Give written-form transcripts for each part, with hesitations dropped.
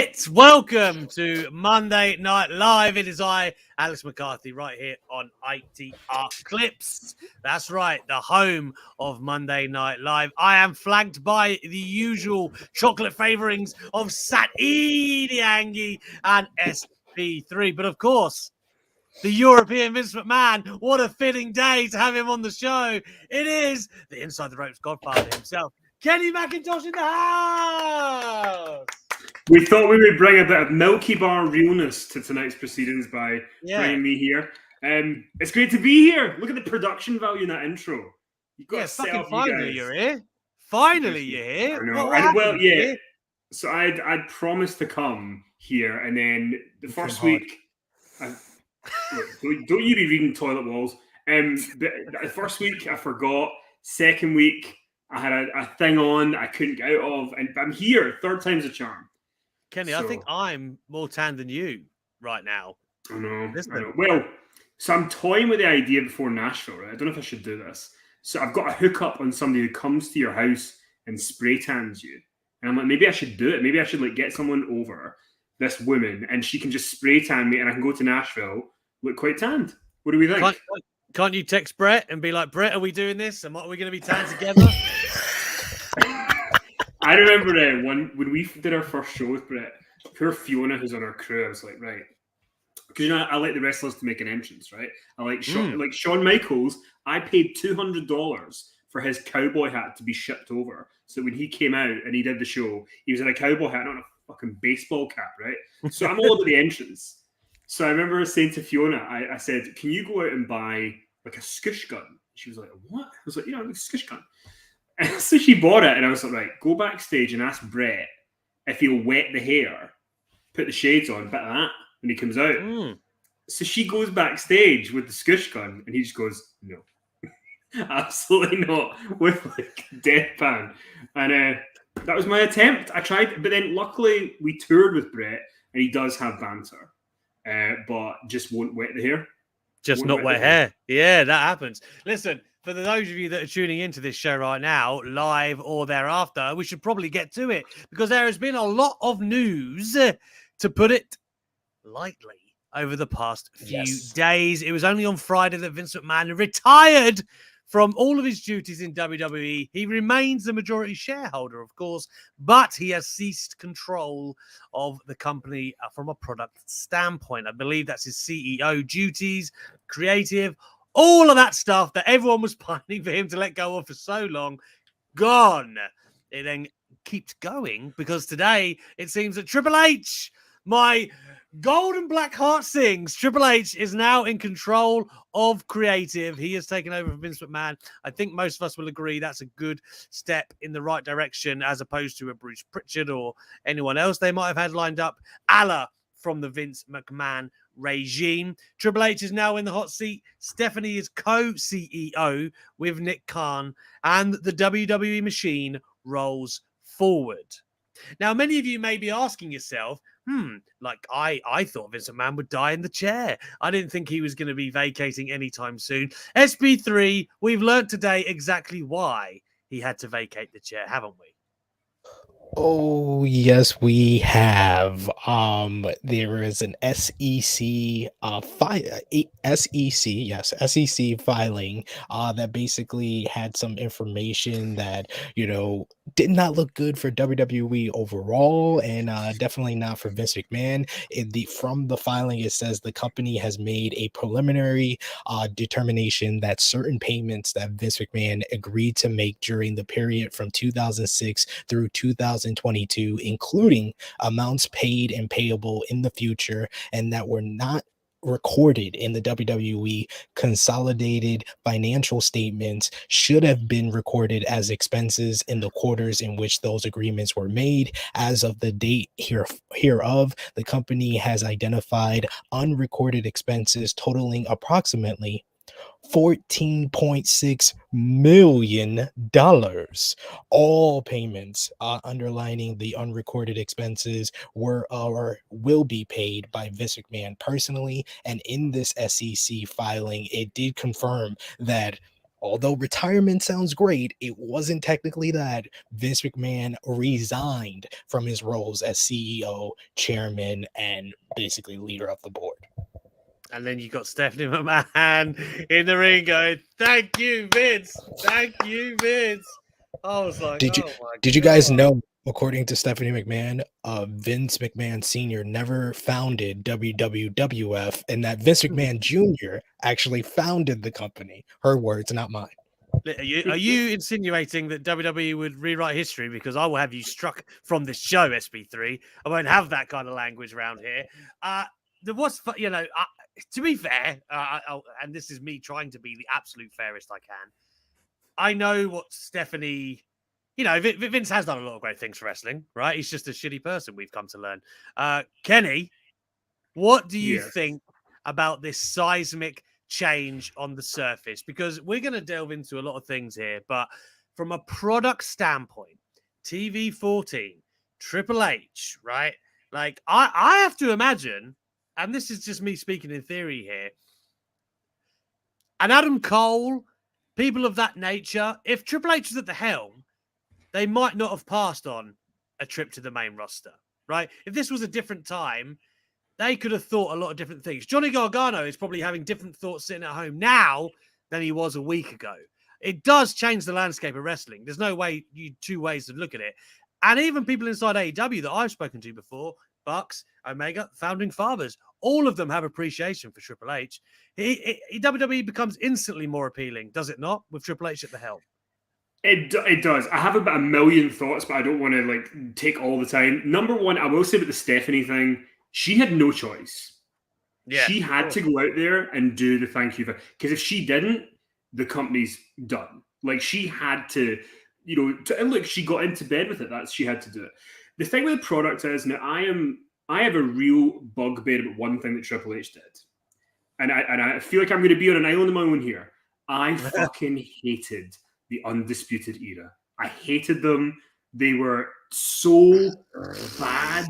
it! Welcome to Monday Night Live. It is I, Alex McCarthy, right here on ITR Clips. That's right, the home of Monday Night Live. I am flanked by the usual chocolate favourings of Saeed Yangi and SP3. But of course, the European Vince McMahon. What a fitting day to have him on the show. It is the Inside the Ropes Godfather himself, Kenny McIntosh in the house. We thought we would bring a bit of Milky Bar realness to tonight's proceedings by bringing me here. It's great to be here. Look at the production value in that intro. You've got to set up, finally you're here. Finally you're here. I know. So I'd promised to come here, and then the first week, don't you be reading toilet walls. The first week I forgot. Second week I had a thing on that I couldn't get out of, and I'm here. Third time's a charm. Kenny, I think I'm more tan than you right now. I know. Well, so I'm toying with the idea before Nashville, right? I don't know if I should do this. So I've got a hookup on somebody who comes to your house and spray tans you. And I'm like, maybe I should do it. Maybe I should get someone over, this woman, and she can just spray tan me and I can go to Nashville, look quite tanned. What do we think? Can't you text Brett and be like, Brett, are we doing this? And are we going to be tanned together? I remember when we did our first show with Brett, poor Fiona, who's on our crew, I was like, right. Because, I like the wrestlers to make an entrance, right? I like Shawn Michaels, I paid $200 for his cowboy hat to be shipped over. So when he came out and he did the show, he was in a cowboy hat, not a fucking baseball cap, right? So I'm all over the entrance. So I remember saying to Fiona, I said, can you go out and buy a scoosh gun? She was like, what? I was like, a scoosh gun. And so she bought it, and I was like, right, go backstage and ask Brett if he'll wet the hair, put the shades on, a bit of that when he comes out. So she goes backstage with the scoosh gun, and he just goes, no, absolutely not, with deadpan. And that was my attempt. I tried, but then luckily we toured with Brett, and he does have banter, but just won't wet the hair. Just not wet hair. Yeah, that happens. Listen, for those of you that are tuning into this show right now, live or thereafter, we should probably get to it because there has been a lot of news, to put it lightly, over the past few days. It was only on Friday that Vince McMahon retired from all of his duties in WWE. He remains the majority shareholder, of course, but he has ceased control of the company from a product standpoint. I believe that's his CEO duties, creative, all of that stuff that everyone was pining for him to let go of for so long, gone. It then keeps going because today it seems that Triple H, my golden black heart sings, Triple H is now in control of creative. He has taken over from Vince McMahon. I think most of us will agree that's a good step in the right direction as opposed to a Bruce Pritchard or anyone else they might have had lined up, a la from the Vince McMahon regime. Triple H is now in the hot seat. Stephanie is co-CEO with Nick Khan, and the WWE machine rolls forward. Now, many of you may be asking yourself, I thought Vince McMahon would die in the chair. I didn't think he was going to be vacating anytime soon. SP3, we've learned today exactly why he had to vacate the chair, haven't we? Oh, yes, we have. There is an SEC SEC filing that basically had some information that, did not look good for WWE overall, and definitely not for Vince McMahon. From the filing, it says the company has made a preliminary determination that certain payments that Vince McMahon agreed to make during the period from 2006 through 2022, including amounts paid and payable in the future, and that were not recorded in the WWE consolidated financial statements, should have been recorded as expenses in the quarters in which those agreements were made. As of the date hereof, the company has identified unrecorded expenses totaling approximately $14.6 million. All payments underlining the unrecorded expenses were or will be paid by Vince McMahon personally. And in this SEC filing, it did confirm that although retirement sounds great, it wasn't technically that. Vince McMahon resigned from his roles as CEO, chairman, and basically leader of the board. And then you got Stephanie McMahon in the ring going, "Thank you, Vince. Thank you, Vince." I was like, Did you "Oh my did you guys God." know, according to Stephanie McMahon, Vince McMahon Sr. never founded WWF, and that Vince McMahon Jr. actually founded the company? Her words, not mine. Are you insinuating that WWE would rewrite history? Because I will have you struck from this show, SB3. I won't have that kind of language around here. There was, to be fair, and this is me trying to be the absolute fairest I can. I know what Stephanie, Vince has done a lot of great things for wrestling, right? He's just a shitty person, we've come to learn. Kenny, what do you think about this seismic change on the surface? Because we're going to delve into a lot of things here, but from a product standpoint, TV 14, Triple H, right? Like, I have to imagine, and this is just me speaking in theory here, and Adam Cole, people of that nature, if Triple H was at the helm, they might not have passed on a trip to the main roster, right? If this was a different time, they could have thought a lot of different things. Johnny Gargano is probably having different thoughts sitting at home now than he was a week ago. It does change the landscape of wrestling. There's no way, two ways to look at it. And even people inside AEW that I've spoken to before, Bucks, Omega, founding fathers, all of them have appreciation for Triple H. WWE becomes instantly more appealing, does it not, with Triple H at the helm? It does. I have about a million thoughts, but I don't want to take all the time. Number one, I will say about the Stephanie thing, she had no choice. Yeah, she had to go out there and do the thank you. Because if she didn't, the company's done. Like, she had to, and look, she got into bed with it. She had to do it. The thing with the product is, now I have a real bugbear about one thing that Triple H did. And I feel like I'm going to be on an island of my own here. I fucking hated the Undisputed Era. I hated them. They were so bad.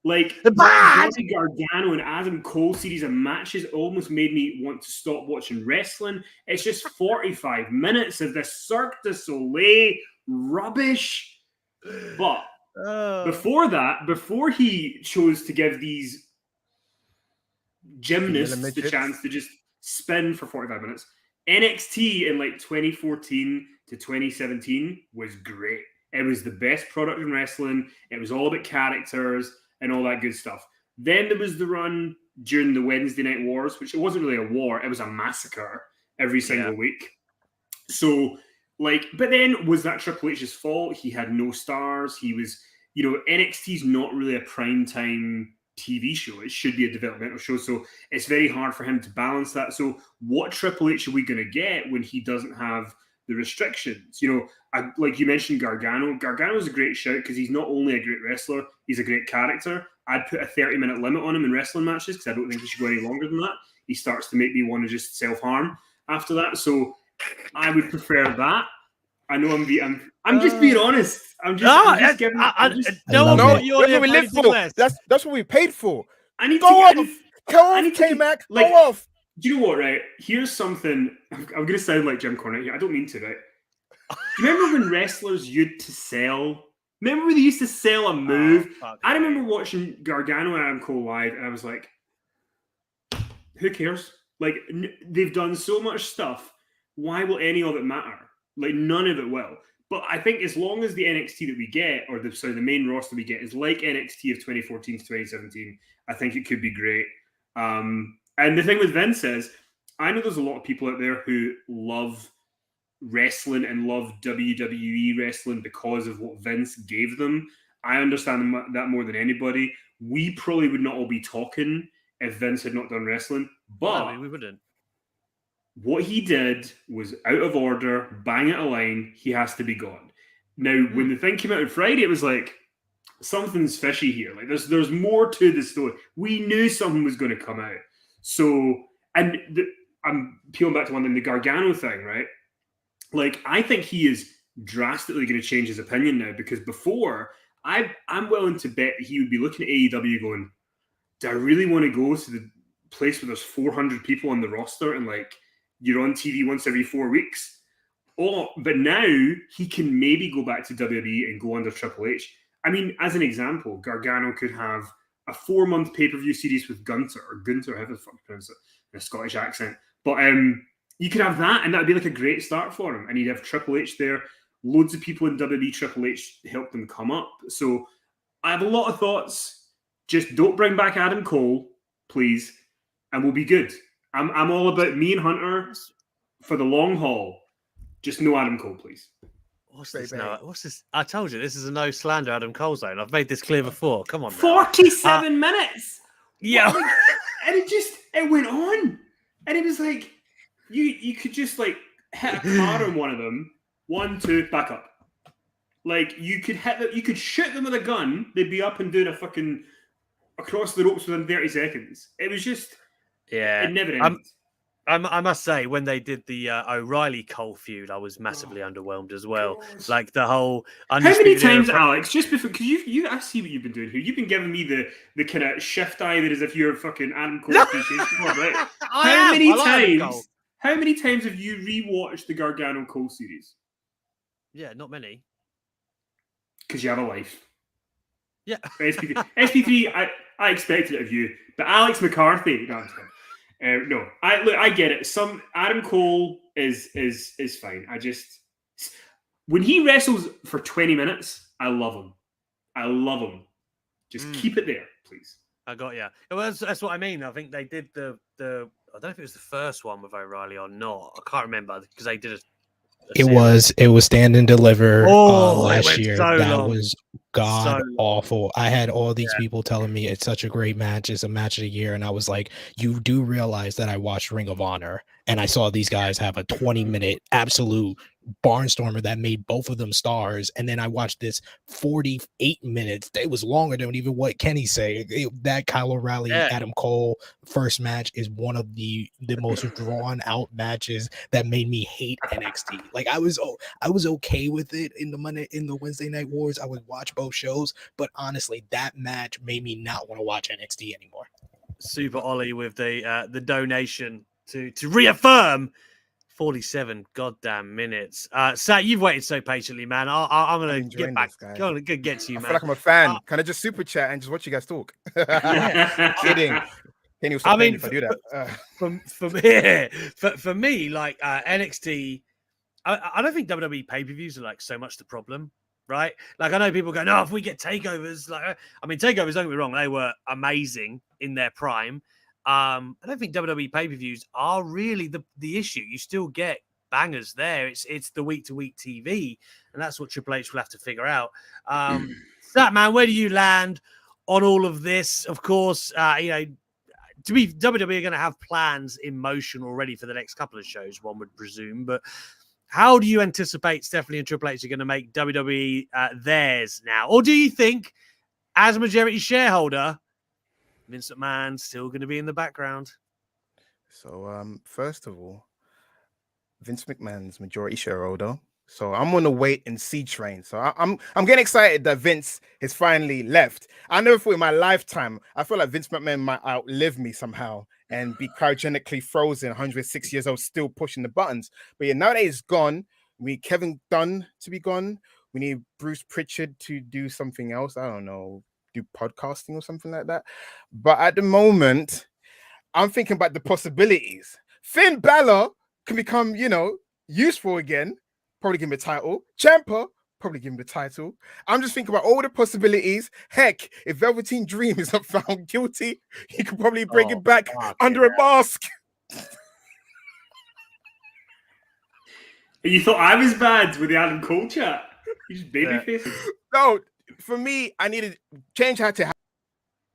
Like, the Johnny Gargano and Adam Cole series of matches almost made me want to stop watching wrestling. It's just 45 minutes of this Cirque du Soleil rubbish. But before that, before he chose to give these gymnasts the chance to just spin for 45 minutes, NXT in like 2014 to 2017 was great. It was the best product in wrestling. It was all about characters and all that good stuff. Then there was the run during the Wednesday Night Wars, which it wasn't really a war. It was a massacre every single week. So, but then was that Triple H's fault? He had no stars. He was, NXT's not really a primetime TV show. It should be a developmental show. So it's very hard for him to balance that. So what Triple H are we going to get when he doesn't have the restrictions? Like you mentioned, Gargano. Gargano is a great shout because he's not only a great wrestler, he's a great character. I'd put a 30-minute limit on him in wrestling matches because I don't think he should go any longer than that. He starts to make me want to just self-harm after that. So I would prefer that. I know I'm just being honest. I'm just giving. That's what we live for. That's what we paid for. I need go to off. Go off, K-Mac. Go off. Do you know what, right? Here's something. I'm going to sound like Jim Cornette here. I don't mean to, right? Do you remember when wrestlers used to sell? Remember when they used to sell a move? I remember watching Gargano and Adam Cole live, and I was like, who cares? Like, they've done so much stuff. Why will any of it matter? Like, none of it will. But I think as long as the NXT that we get, or the main roster we get, is like NXT of 2014 to 2017, I think it could be great. And the thing with Vince is, I know there's a lot of people out there who love wrestling and love WWE wrestling because of what Vince gave them. I understand that more than anybody. We probably would not all be talking if Vince had not done wrestling. But no, we wouldn't. What he did was out of order, bang out a line, he has to be gone. Now, when the thing came out on Friday, it was like, something's fishy here. Like, there's more to the story. We knew something was going to come out. So, and I'm peeling back to one thing, the Gargano thing, right? Like, I think he is drastically going to change his opinion now, because before, I'm willing to bet he would be looking at AEW going, do I really want to go to the place where there's 400 people on the roster and, like, you're on TV once every 4 weeks? Oh, but now he can maybe go back to WWE and go under Triple H. I mean, as an example, Gargano could have a 4-month pay-per-view series with Gunter, however the fuck you pronounce it, in a Scottish accent. But you could have that, and that'd be like a great start for him. And he'd have Triple H there. Loads of people in WWE Triple H helped them come up. So I have a lot of thoughts. Just don't bring back Adam Cole, please, and we'll be good. I'm all about me and Hunter for the long haul. Just no Adam Cole, please. What's this? I told you, this is a no slander Adam Cole zone. I've made this clear before. Come on, 47 minutes. Yeah, and it went on, and it was like you could just like hit a car on one of them. 1, 2, back up. Like you could shoot them with a gun. They'd be up and doing a fucking across the ropes within 30 seconds. It was just it never ended. I must say, when they did the O'Reilly Cole feud, I was massively underwhelmed as well. God. Like the whole. How many times, Alex? Just before, because I see what you've been doing here. You've been giving me the kind of shift eye that is if you're fucking Adam Cole appreciation. Right? How many times have you rewatched the Gargano Cole series? Yeah, not many. Because you have a life. Yeah. SP3, I expected it of you, but Alex McCarthy. No, I get it. Some Adam Cole is fine. When he wrestles for 20 minutes, I love him. Just keep it there, please. I got you. Well, that's what I mean. I think they did the. I don't know if it was the first one with O'Reilly or not. I can't remember because they did It was Stand and Deliver last year. So that long. was god awful. I had all these people telling me it's such a great match, it's a match of the year, and I was like, you do realize that I watched Ring of Honor and I saw these guys have a 20-minute absolute barnstormer that made both of them stars, and then I watched this 48 minutes. It was longer than even what Kenny said. That Kyle O'Reilly Adam Cole first match is one of the most drawn out matches that made me hate NXT. Like I was okay with it in the Wednesday Night Wars. I would watch both shows, but honestly, that match made me not want to watch NXT anymore. Super Ollie with the donation to reaffirm 47 goddamn minutes. Sat, you've waited so patiently, man. I'm gonna get back. Gonna get to you, man. I feel like I'm a fan. Can I just super chat and just watch you guys talk? Kidding. Kenny will stop paying if I do that. For me, like NXT, I don't think WWE pay-per-views are like so much the problem, right? Like I know people go, no, if we get takeovers, like I mean, takeovers, don't get me wrong, they were amazing in their prime. I don't think WWE pay-per-views are really the issue. You still get bangers there. It's the week-to-week TV, and that's what Triple H will have to figure out. That man, where do you land on all of this? Of course, WWE are going to have plans in motion already for the next couple of shows, one would presume. But how do you anticipate Stephanie and Triple H are going to make WWE theirs now? Or do you think, as a majority shareholder, Vince McMahon's still going to be in the background? So, first of all, Vince McMahon's majority shareholder. So I'm on the wait and see train. So I'm getting excited that Vince has finally left. I never thought in my lifetime, I feel like Vince McMahon might outlive me somehow and be cryogenically frozen, 106 years old, still pushing the buttons. But yeah, now that he's gone, we need Kevin Dunn to be gone. We need Bruce Pritchard to do something else. I don't know, do podcasting or something like that. But at the moment, I'm thinking about the possibilities. Finn Balor can become, useful again. Probably give him a title. Ciampa, probably give him the title. I'm just thinking about all the possibilities. Heck, if Velveteen Dream is not found guilty, he could probably bring it back under a mask. You thought I was bad with the Adam Cole chat? You just babyface. No, for me, I needed change had to happen.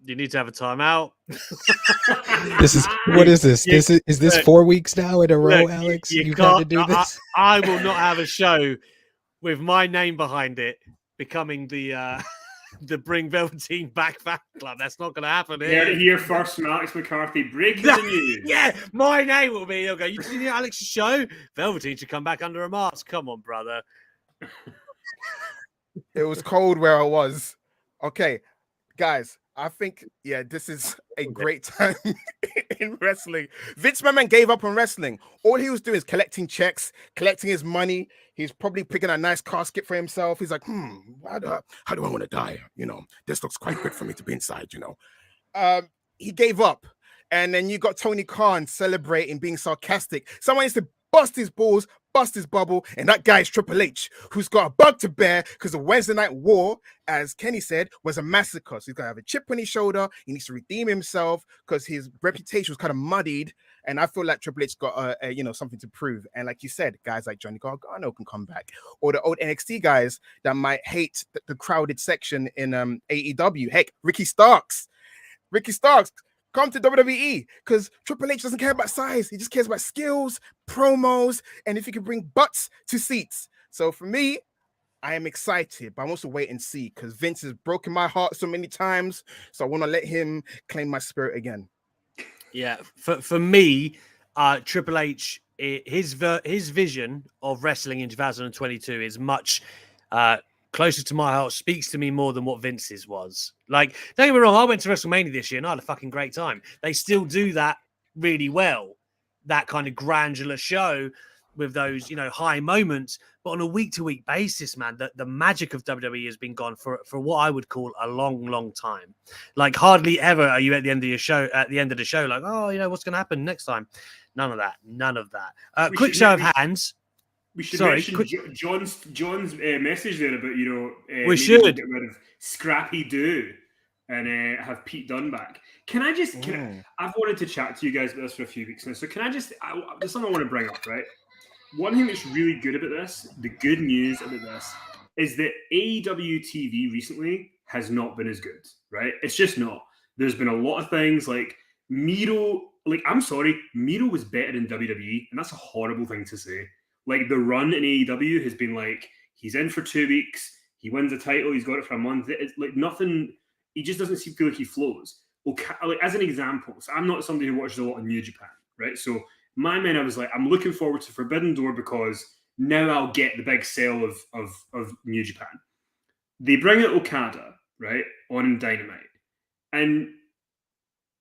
You need to have a timeout. What is this? Is this 4 weeks now in a row, Alex? You've got to do this. I will not have a show with my name behind it becoming the Bring Velveteen Back fan club. That's not going to happen. Here first from Alex McCarthy. Breaking the news. Yeah, my name will be. Okay, you see Alex's show? Velveteen should come back under a mask. Come on, brother. It was cold where I was. Okay, guys. I think, this is a great time in wrestling. Vince McMahon gave up on wrestling. All he was doing is collecting checks, collecting his money. He's probably picking a nice casket for himself. He's like, how do I want to die? You know, this looks quite good for me to be inside, you know. He gave up. And then you got Tony Khan celebrating, being sarcastic. Someone needs to bust his balls, bust his bubble, and that guy is Triple H, who's got a bug to bear because the Wednesday Night War, as Kenny said, was a massacre. So he's gonna have a chip on his shoulder. He needs to redeem himself because his reputation was kind of muddied. And I feel like Triple H got you know, something to prove. And like you said, guys like Johnny Gargano can come back, or the old NXT guys that might hate the crowded section in AEW. Heck, Ricky Starks. Come to WWE because Triple H doesn't care about size. He just cares about skills, promos, and if he can bring butts to seats. So for me, I am excited, but I want to wait and see because Vince has broken my heart so many times. So I want to let him claim my spirit again. Yeah, for me, Triple H, his vision of wrestling in 2022 is much closer to my heart, speaks to me more than what Vince's was. Like, don't get me wrong, I went to WrestleMania this year and I had a fucking great time. They still do that really well, that kind of granular show with those, you know, high moments. But on a week-to-week basis, man, the magic of WWE has been gone for what I would call a long, long time. Like, hardly ever are you at the end of the show, like, oh, you know, what's going to happen next time? None of that. Quick show of hands. We should mention John's message there about, you know, we should get rid of Scrappy Doo and have Pete Dunne back. I've wanted to chat to you guys about this for a few weeks now. So there's something I want to bring up, right? One thing that's really good about this, the good news about this, is that AEW TV recently has not been as good, right? It's just not. There's been a lot of things like Miro. Like, I'm sorry, Miro was better in WWE, and that's a horrible thing to say. Like, the run in AEW has been like, he's in for 2 weeks, he wins a title, he's got it for a month. It's like nothing, he just doesn't feel like he flows. Okay, like, as an example, so I'm not somebody who watches a lot of New Japan, right? So my man, I was like, I'm looking forward to Forbidden Door because now I'll get the big sale of New Japan. They bring out Okada, right, on Dynamite, and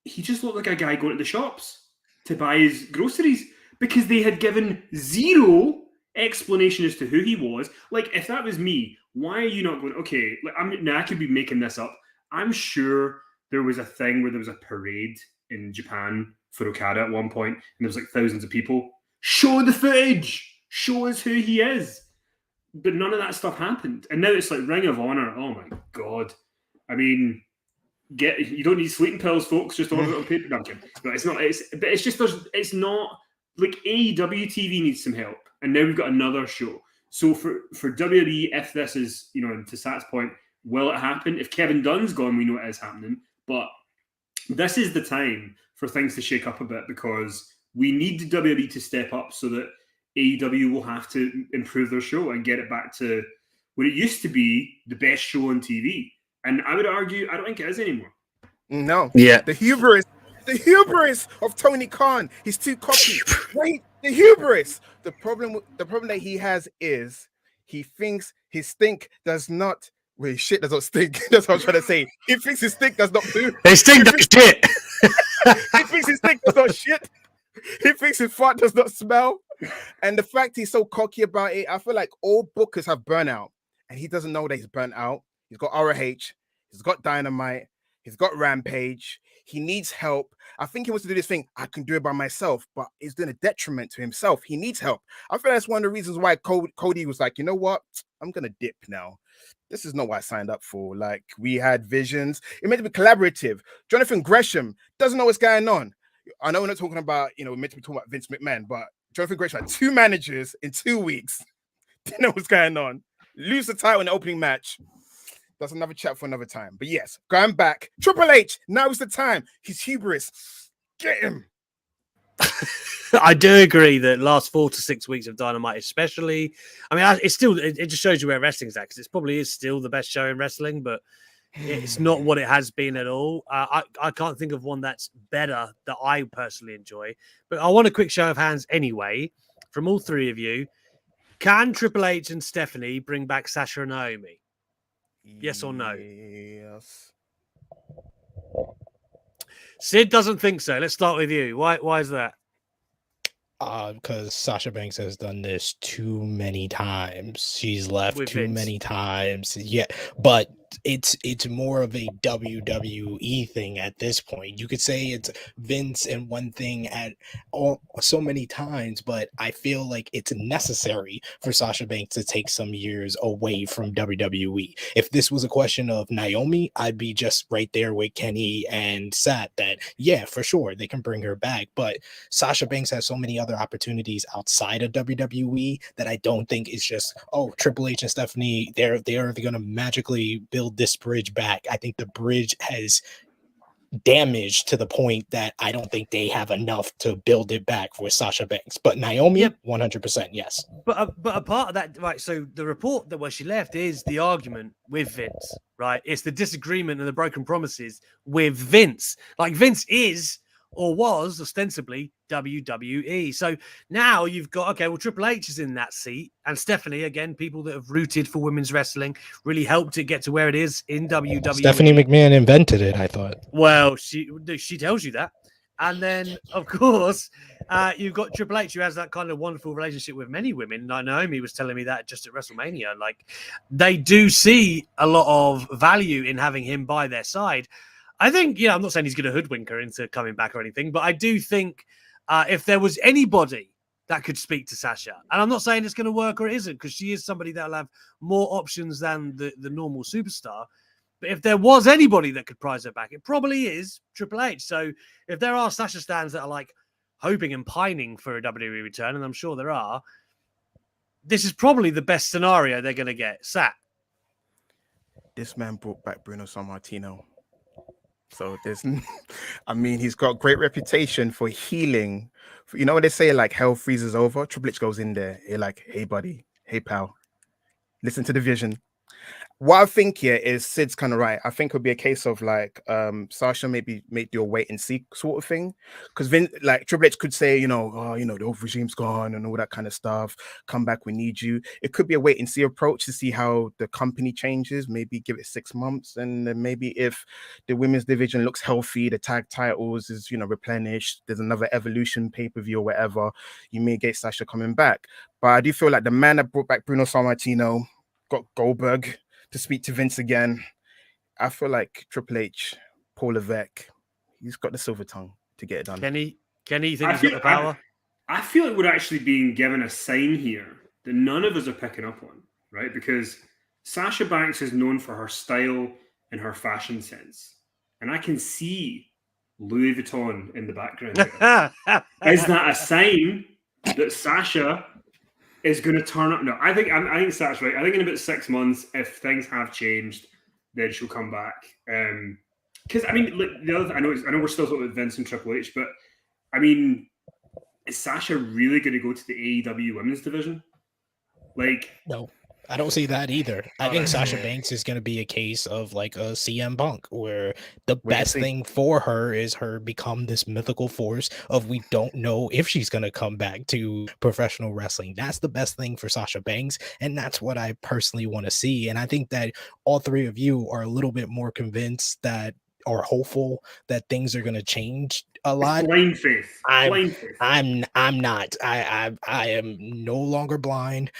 he just looked like a guy going to the shops to buy his groceries, because they had given zero explanation as to who he was. Like, if that was me, why are you not going, okay, like, I could be making this up. I'm sure there was a thing where there was a parade in Japan for Okada at one point, and there was like thousands of people. Show the footage! Show us who he is! But none of that stuff happened. And now it's like Ring of Honor. Oh my God. I mean, you don't need sleeping pills, folks. Just order it on paper. No, I'm kidding. But it's not. Like, AEW TV needs some help, and now we've got another show. So for WWE, if this is, you know, to Sat's point, will it happen? If Kevin Dunn's gone, we know it is happening. But this is the time for things to shake up a bit, because we need the WWE to step up so that AEW will have to improve their show and get it back to what it used to be, the best show on TV. And I would argue, I don't think it is anymore. No. Yeah. The hubris of Tony Khan. He's too cocky. Wait, the hubris. The problem that he has is he thinks his stink does not. Wait, shit does not stink. That's what I'm trying to say. He thinks his stink does not do. His stink does shit. He thinks his stink does not shit. He thinks his fart does not smell. And the fact he's so cocky about it, I feel like all bookers have burnout, and he doesn't know that he's burnt out. He's got ROH. He's got Dynamite. He's got Rampage. He needs help. I think he wants to do this thing. I can do it by myself, but it's doing a detriment to himself. He needs help. I feel that's one of the reasons why Cody was like, you know what? I'm going to dip now. This is not what I signed up for. Like, we had visions. It meant to be collaborative. Jonathan Gresham doesn't know what's going on. I know we're not talking about, you know, we're meant to be talking about Vince McMahon, but Jonathan Gresham had 2 managers in 2 weeks. Didn't know what's going on. Lose the title in the opening match. That's another chat for another time. But yes, going back, Triple H, now is the time. He's hubris. Get him. I do agree that last 4 to 6 weeks of Dynamite, especially, I mean, it's still, it just shows you where wrestling's at, because it probably is still the best show in wrestling, but it's not what it has been at all. I can't think of one that's better that I personally enjoy. But I want a quick show of hands anyway, from all 3 of you. Can Triple H and Stephanie bring back Sasha and Naomi? Yes or no? Yes. Sid doesn't think so. Let's start with you. Why is that? Because Sasha Banks has done this too many times. She's left With too Vince. many times. Yeah, but it's more of a WWE thing at this point. You could say it's Vince and one thing at so many times, but I feel like it's necessary for Sasha Banks to take some years away from WWE. If this was a question of Naomi, I'd be just right there with Kenny and Sat that, yeah, for sure, they can bring her back. But Sasha Banks has so many other opportunities outside of WWE that I don't think it's just, oh, Triple H and Stephanie, they're going to magically build this bridge back. I think the bridge has damaged to the point that I don't think they have enough to build it back with Sasha Banks. But Naomi, Yep. 100% yes. But a part of that, right? So the report that where she left is the argument with Vince, right? It's the disagreement and the broken promises with Vince. Like Vince is or was ostensibly WWE. So now you've got, okay, well, Triple H is in that seat, and Stephanie, again, people that have rooted for women's wrestling, really helped it get to where it is in WWE. Stephanie McMahon invented it, I thought. Well, she tells you that. And then, of course, you've got Triple H, who has that kind of wonderful relationship with many women. Naomi was telling me that just at WrestleMania. Like, they do see a lot of value in having him by their side. I think, I'm not saying he's going to hoodwink her into coming back or anything, but I do think if there was anybody that could speak to Sasha, and I'm not saying it's going to work or it isn't, because she is somebody that'll have more options than the normal superstar. But if there was anybody that could prize her back, it probably is Triple H. So if there are Sasha stands that are like hoping and pining for a WWE return, and I'm sure there are, this is probably the best scenario they're going to get. Sat. This man brought back Bruno Sammartino. So there's, I mean, he's got great reputation for healing. You know what they say, like hell freezes over? Triple H goes in there. You're like, hey, buddy. Hey, pal. Listen to the vision. What I think here is Sid's kind of right. I think it'll be a case of like Sasha maybe do a wait and see sort of thing, because like Triple H could say, the old regime's gone and all that kind of stuff. Come back, we need you. It could be a wait and see approach to see how the company changes. Maybe give it 6 months, and then maybe if the women's division looks healthy, the tag titles is replenished. There's another Evolution pay-per-view or whatever. You may get Sasha coming back, but I do feel like the man that brought back Bruno Sammartino got Goldberg to speak to Vince again. I feel Triple H, Paul Levesque, he's got the silver tongue to get it done. Kenny, you think he's got the power? I feel like we're actually being given a sign here that none of us are picking up on, right? Because Sasha Banks is known for her style and her fashion sense. And I can see Louis Vuitton in the background here. Is that a sign that Sasha is going to turn up? No, I think Sat's right. I think in about 6 months, if things have changed, then she'll come back. Because I mean, the other thing, I know we're still talking about Vince and Triple H, but I mean, is Sasha really going to go to the AEW women's division? No, I don't see that either. I think Sasha Banks is going to be a case of like a CM Punk, where the best thing for her is her become this mythical force of we don't know if she's going to come back to professional wrestling. That's the best thing for Sasha Banks, and that's what I personally want to see. And I think that all three of you are a little bit more convinced that, or hopeful that things are going to change a lot. Blind faith. I'm not. I am no longer blind.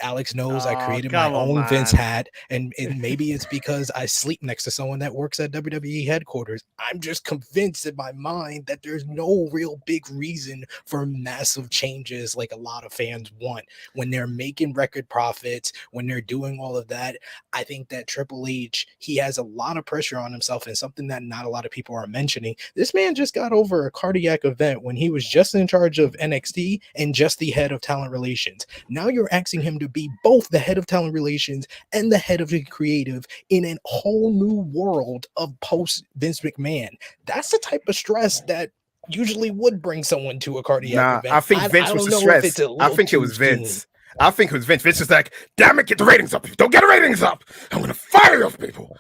Alex knows I created my own Vince hat, and maybe it's because I sleep next to someone that works at WWE headquarters. I'm just convinced in my mind that there's no real big reason for massive changes like a lot of fans want. When they're making record profits, when they're doing all of that, I think that Triple H, he has a lot of pressure on himself, and something that not a lot of people are mentioning. This man just got over a cardiac event when he was just in charge of NXT and just the head of talent relations. Now you're asking him to be both the head of talent relations and the head of the creative in a whole new world of post Vince McMahon. That's the type of stress that usually would bring someone to a cardiac event. I think Vince was the stress. I think it was Vince. I think it was Vince. Vince is like, damn it, get the ratings up. If you don't get the ratings up, I'm going to fire those people.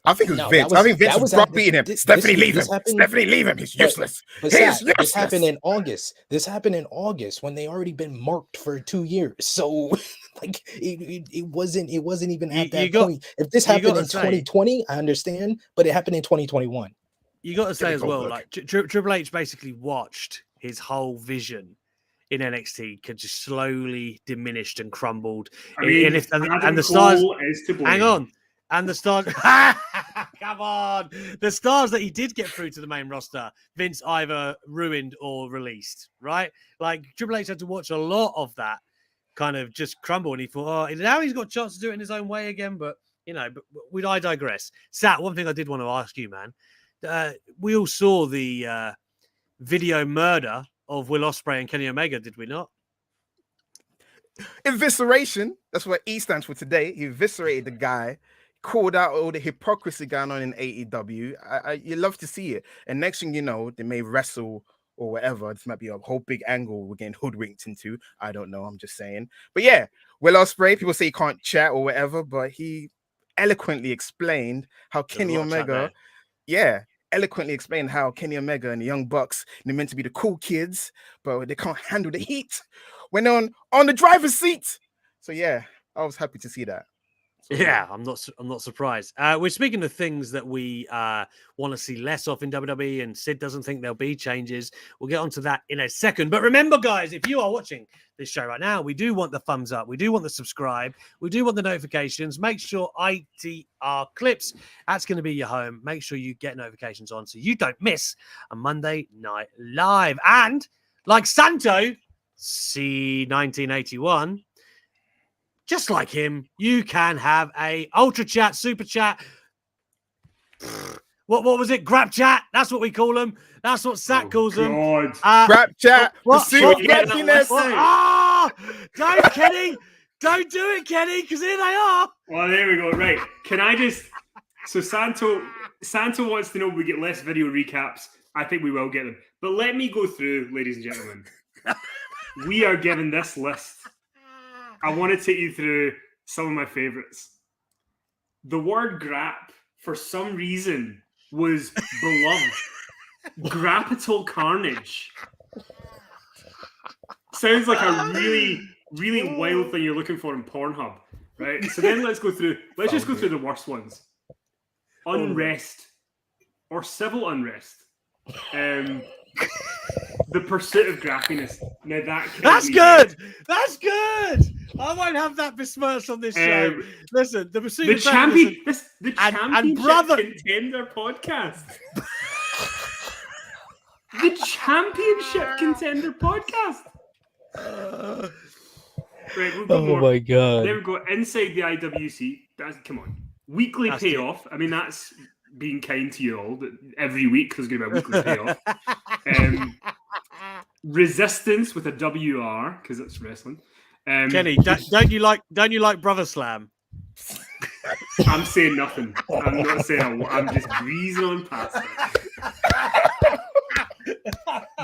I think it was Vince. I think Vince was beating him. Stephanie, leave him. Stephanie, leave him. He's useless. But this happened in August. This happened in August when they already been marked for 2 years. So, like, it wasn't even at that point. If this happened in 2020, I understand, but it happened in 2021. You got to say as well, Goldberg. like Triple H basically watched his whole vision in NXT could just slowly diminished and crumbled. I mean, and if Adam and the stars, Cole is to blame. hang on, and the stars, come on, the stars that he did get through to the main roster, Vince either ruined or released, right? Like Triple H had to watch a lot of that kind of just crumble, and he thought, oh, now he's got a chance to do it in his own way again, but. But I digress. Sat, one thing I did want to ask you, man. We all saw the video murder of Will Ospreay and Kenny Omega, did we not? Evisceration. That's what E stands for today. He eviscerated the guy, called out all the hypocrisy going on in AEW. You love to see it. And next thing you know, they may wrestle or whatever. This might be a whole big angle we're getting hoodwinked into. I don't know. I'm just saying. But yeah, Will Ospreay, people say he can't chat or whatever, but he eloquently explained how Kenny Omega, eloquently explained how Kenny Omega and the Young Bucks, they're meant to be the cool kids, but they can't handle the heat when they're on the driver's seat. So yeah, I was happy to see that. So, yeah, I'm not surprised. We're speaking of things that we want to see less of in WWE, and Sid doesn't think there'll be changes. We'll get onto that in a second. But remember, guys, if you are watching this show right now, we do want the thumbs up. We do want the subscribe. We do want the notifications. Make sure ITR Clips, that's going to be your home. Make sure you get notifications on so you don't miss a Monday Night Live. And like Santo, C1981, just like him, you can have a ultra chat, super chat. What was it? Grab chat. That's what we call them. That's what Sat calls them. Grab chat. What? Happiness. Don't, Kenny. Don't do it, Kenny, because here they are. Well, there we go. Right. Can I just... So Santo wants to know if we get less video recaps. I think we will get them. But let me go through, ladies and gentlemen. We are given this list. I want to take you through some of my favorites. The word grap, for some reason, was beloved. Grappital carnage. Sounds like a really, really wild thing you're looking for in Pornhub, right? So then let's just go through the worst ones. Unrest or civil unrest. The pursuit of grappiness. Now that's good. That's good. I won't have that besmirched on this show. Listen, the pursuit of championship contender podcast. The championship contender podcast. Right, we've got more. My god! There we go. Inside the IWC. Come on. Weekly payoff. I mean, that's being kind to you all. That every week there's going to be a weekly payoff. Resistance with a WR because it's wrestling. Kenny, don't you like Brother Slam? I'm saying nothing. I'm not saying a word. I'm just breezing on past it.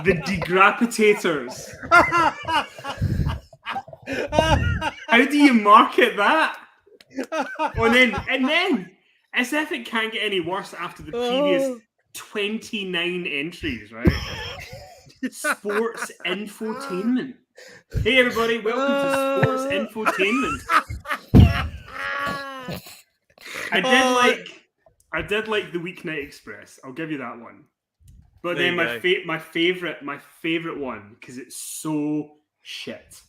The Degrapitators. How do you market that? And then, as if it can't get any worse after the previous 29 entries, right? Sports infotainment. Hey everybody, welcome to Sports Infotainment. I did like the Weeknight Express. I'll give you that one. But then my favorite one, because it's so shit.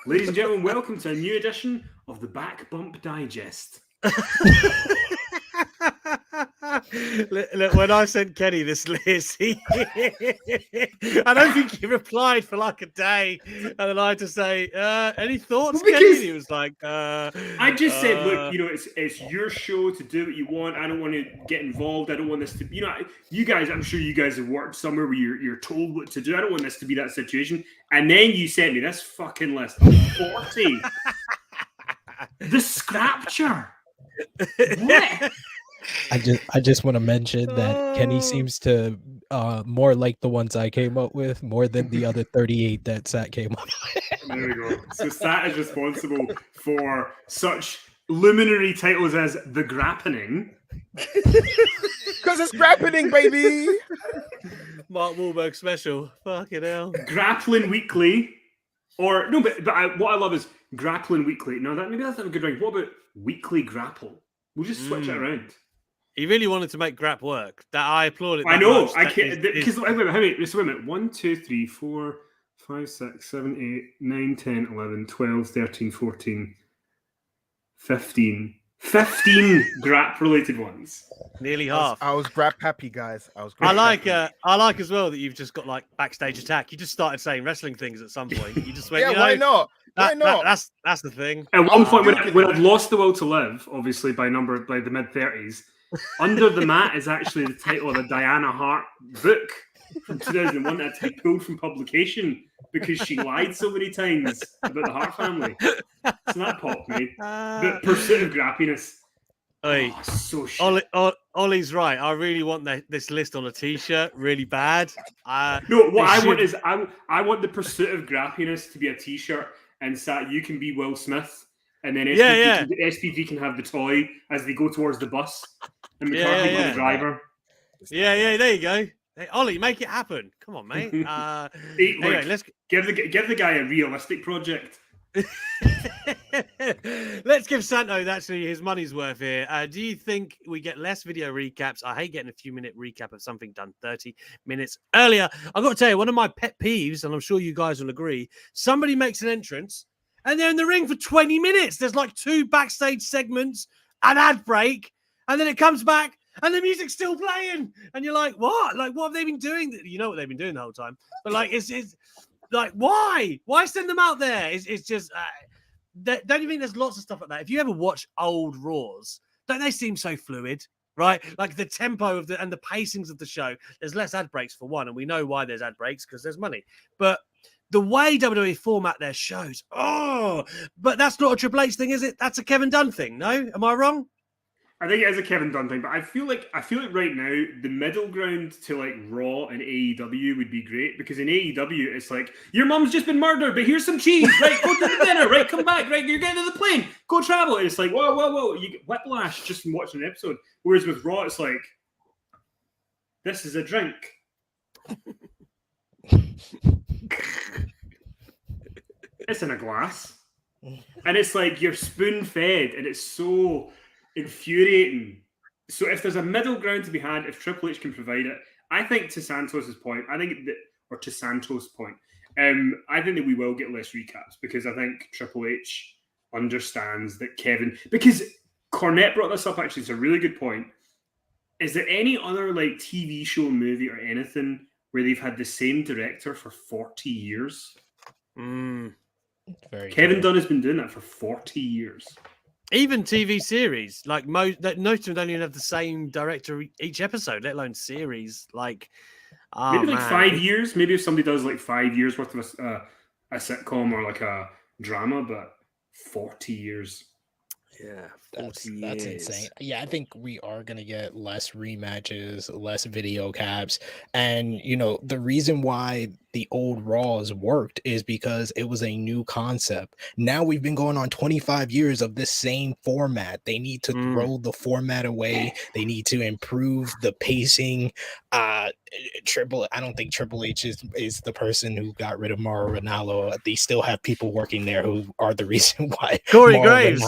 Ladies and gentlemen, welcome to a new edition of the Back Bump Digest. Look, when I sent Kenny this list, I don't think he replied for like a day, and then I had to say, "Any thoughts, Kenny?" And he was like, "I just said, look, it's your show to do what you want. I don't want to get involved. I don't want this to, you guys. I'm sure you guys have worked somewhere where you're told what to do. I don't want this to be that situation." And then you sent me this fucking list of 40. The Scrapture. What? I just want to mention that Kenny seems to more like the ones I came up with more than the other 38 that Sat came up with. There we go. So Sat is responsible for such luminary titles as The Grappening. Because it's grappening, baby. Mark Wahlberg special. Fucking hell. Grappling Weekly. Or, no, but what I love is Grappling Weekly. No, maybe that's not a good ring. What about Weekly Grapple? We'll just switch it around. He really wanted to make Grap work. That I applaud it. I that know. much. I That can't. is- Because wait a minute. 1, 2, 3, 4, 5, 6, 7, 8, 9, 10, 11, 12, 13, 14, 15. 15 Grap related ones. nearly I was, half. I was grab happy, guys. I was I grab like happy. I like as well that you've just got like backstage attack. You just started saying wrestling things at some point. You just went, Yeah, you know, why not? Why not? that's the thing. At one point, Googling when it. I'd lost the will to live, obviously by the mid 30s, Under the Mat is actually the title of a Diana Hart book from 2001 that had to be pulled from publication because she lied so many times about the Hart family. So that popped me. But Pursuit of Grappiness. Oi. Oh, so shit. Ollie's right. I really want this list on a T-shirt, really bad. No, what I want should- is I want the Pursuit of Grappiness to be a T-shirt and sat. You can be Will Smith, and then SPV can have the toy as they go towards the bus, and McCarthy be the driver. Yeah. There you go. Hey, Ollie, make it happen. Come on, mate. Anyway, let's give the guy a realistic project. Let's give Santo actually his money's worth here. Do you think we get less video recaps? I hate getting a few minute recap of something done 30 minutes earlier. I've got to tell you, one of my pet peeves, and I'm sure you guys will agree, somebody makes an entrance and they're in the ring for 20 minutes. There's like 2 backstage segments, an ad break, and then it comes back and the music's still playing. And you're like, what? Like, what have they been doing? You know what they've been doing the whole time. But like, it's like, why? Why send them out there? It's just, don't you think there's lots of stuff like that? If you ever watch old Raws, don't they seem so fluid, right? Like the tempo of and the pacings of the show, there's less ad breaks for one, and we know why there's ad breaks because there's money. But the way WWE format their shows, but that's not a Triple H thing, is it? That's a Kevin Dunn thing, no? Am I wrong? I think it is a Kevin Dunn thing, but I feel like right now the middle ground to like Raw and AEW would be great because in AEW it's like your mom's just been murdered, but here's some cheese, right? Go to the dinner, right? Come back, right? You're getting to the plane, go travel. And it's like whoa, you get whiplash just from watching an episode. Whereas with Raw, it's like this is a drink. It's in a glass, and it's like you're spoon fed, and it's so infuriating. So if there's a middle ground to be had, if Triple H can provide it, I think to Santos' point, I think that we will get less recaps because I think Triple H understands that Kevin, because Cornette brought this up actually, it's a really good point. Is there any other like TV show, movie or anything where they've had the same director for 40 years? Kevin Dunn has been doing that for 40 years. Even TV series, like most of them don't even have the same director each episode, let alone series. Like, maybe like 5 years. Maybe if somebody does like 5 years worth of a sitcom or like a drama, but 40 years. Yeah, that's insane. Yeah, I think we are going to get less rematches, less video caps. And, you know, the reason why the old Raws worked is because it was a new concept. Now we've been going on 25 years of this same format. They need to throw the format away. They need to improve the pacing. I don't think Triple H is the person who got rid of Mauro Ranallo. They still have people working there who are the reason why. Corey Graves.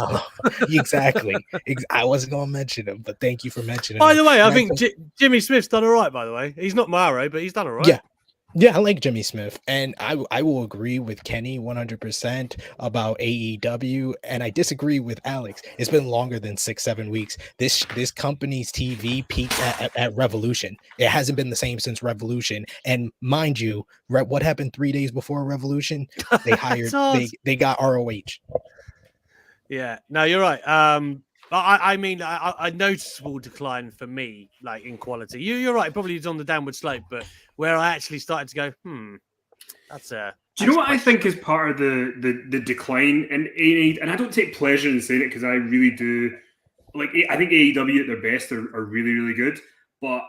Exactly. I wasn't going to mention him, but thank you for mentioning him. By the way, I think Jimmy Smith's done all right, by the way. He's not Mauro, but he's done all right. Yeah, I like Jimmy Smith, and I will agree with Kenny 100% about AEW, and I disagree with Alex. It's been longer than 6-7 weeks. This company's TV peaked at Revolution. It hasn't been the same since Revolution, and mind you, what happened 3 days before Revolution? They hired they got ROH. Yeah, no, you're right. I mean, a noticeable decline for me, like in quality. You're right. Probably it's on the downward slope, but where I actually started to go, that's a. Do you know what I think is part of the decline? And I don't take pleasure in saying it because I really do. Like, I think AEW at their best are really, really good, but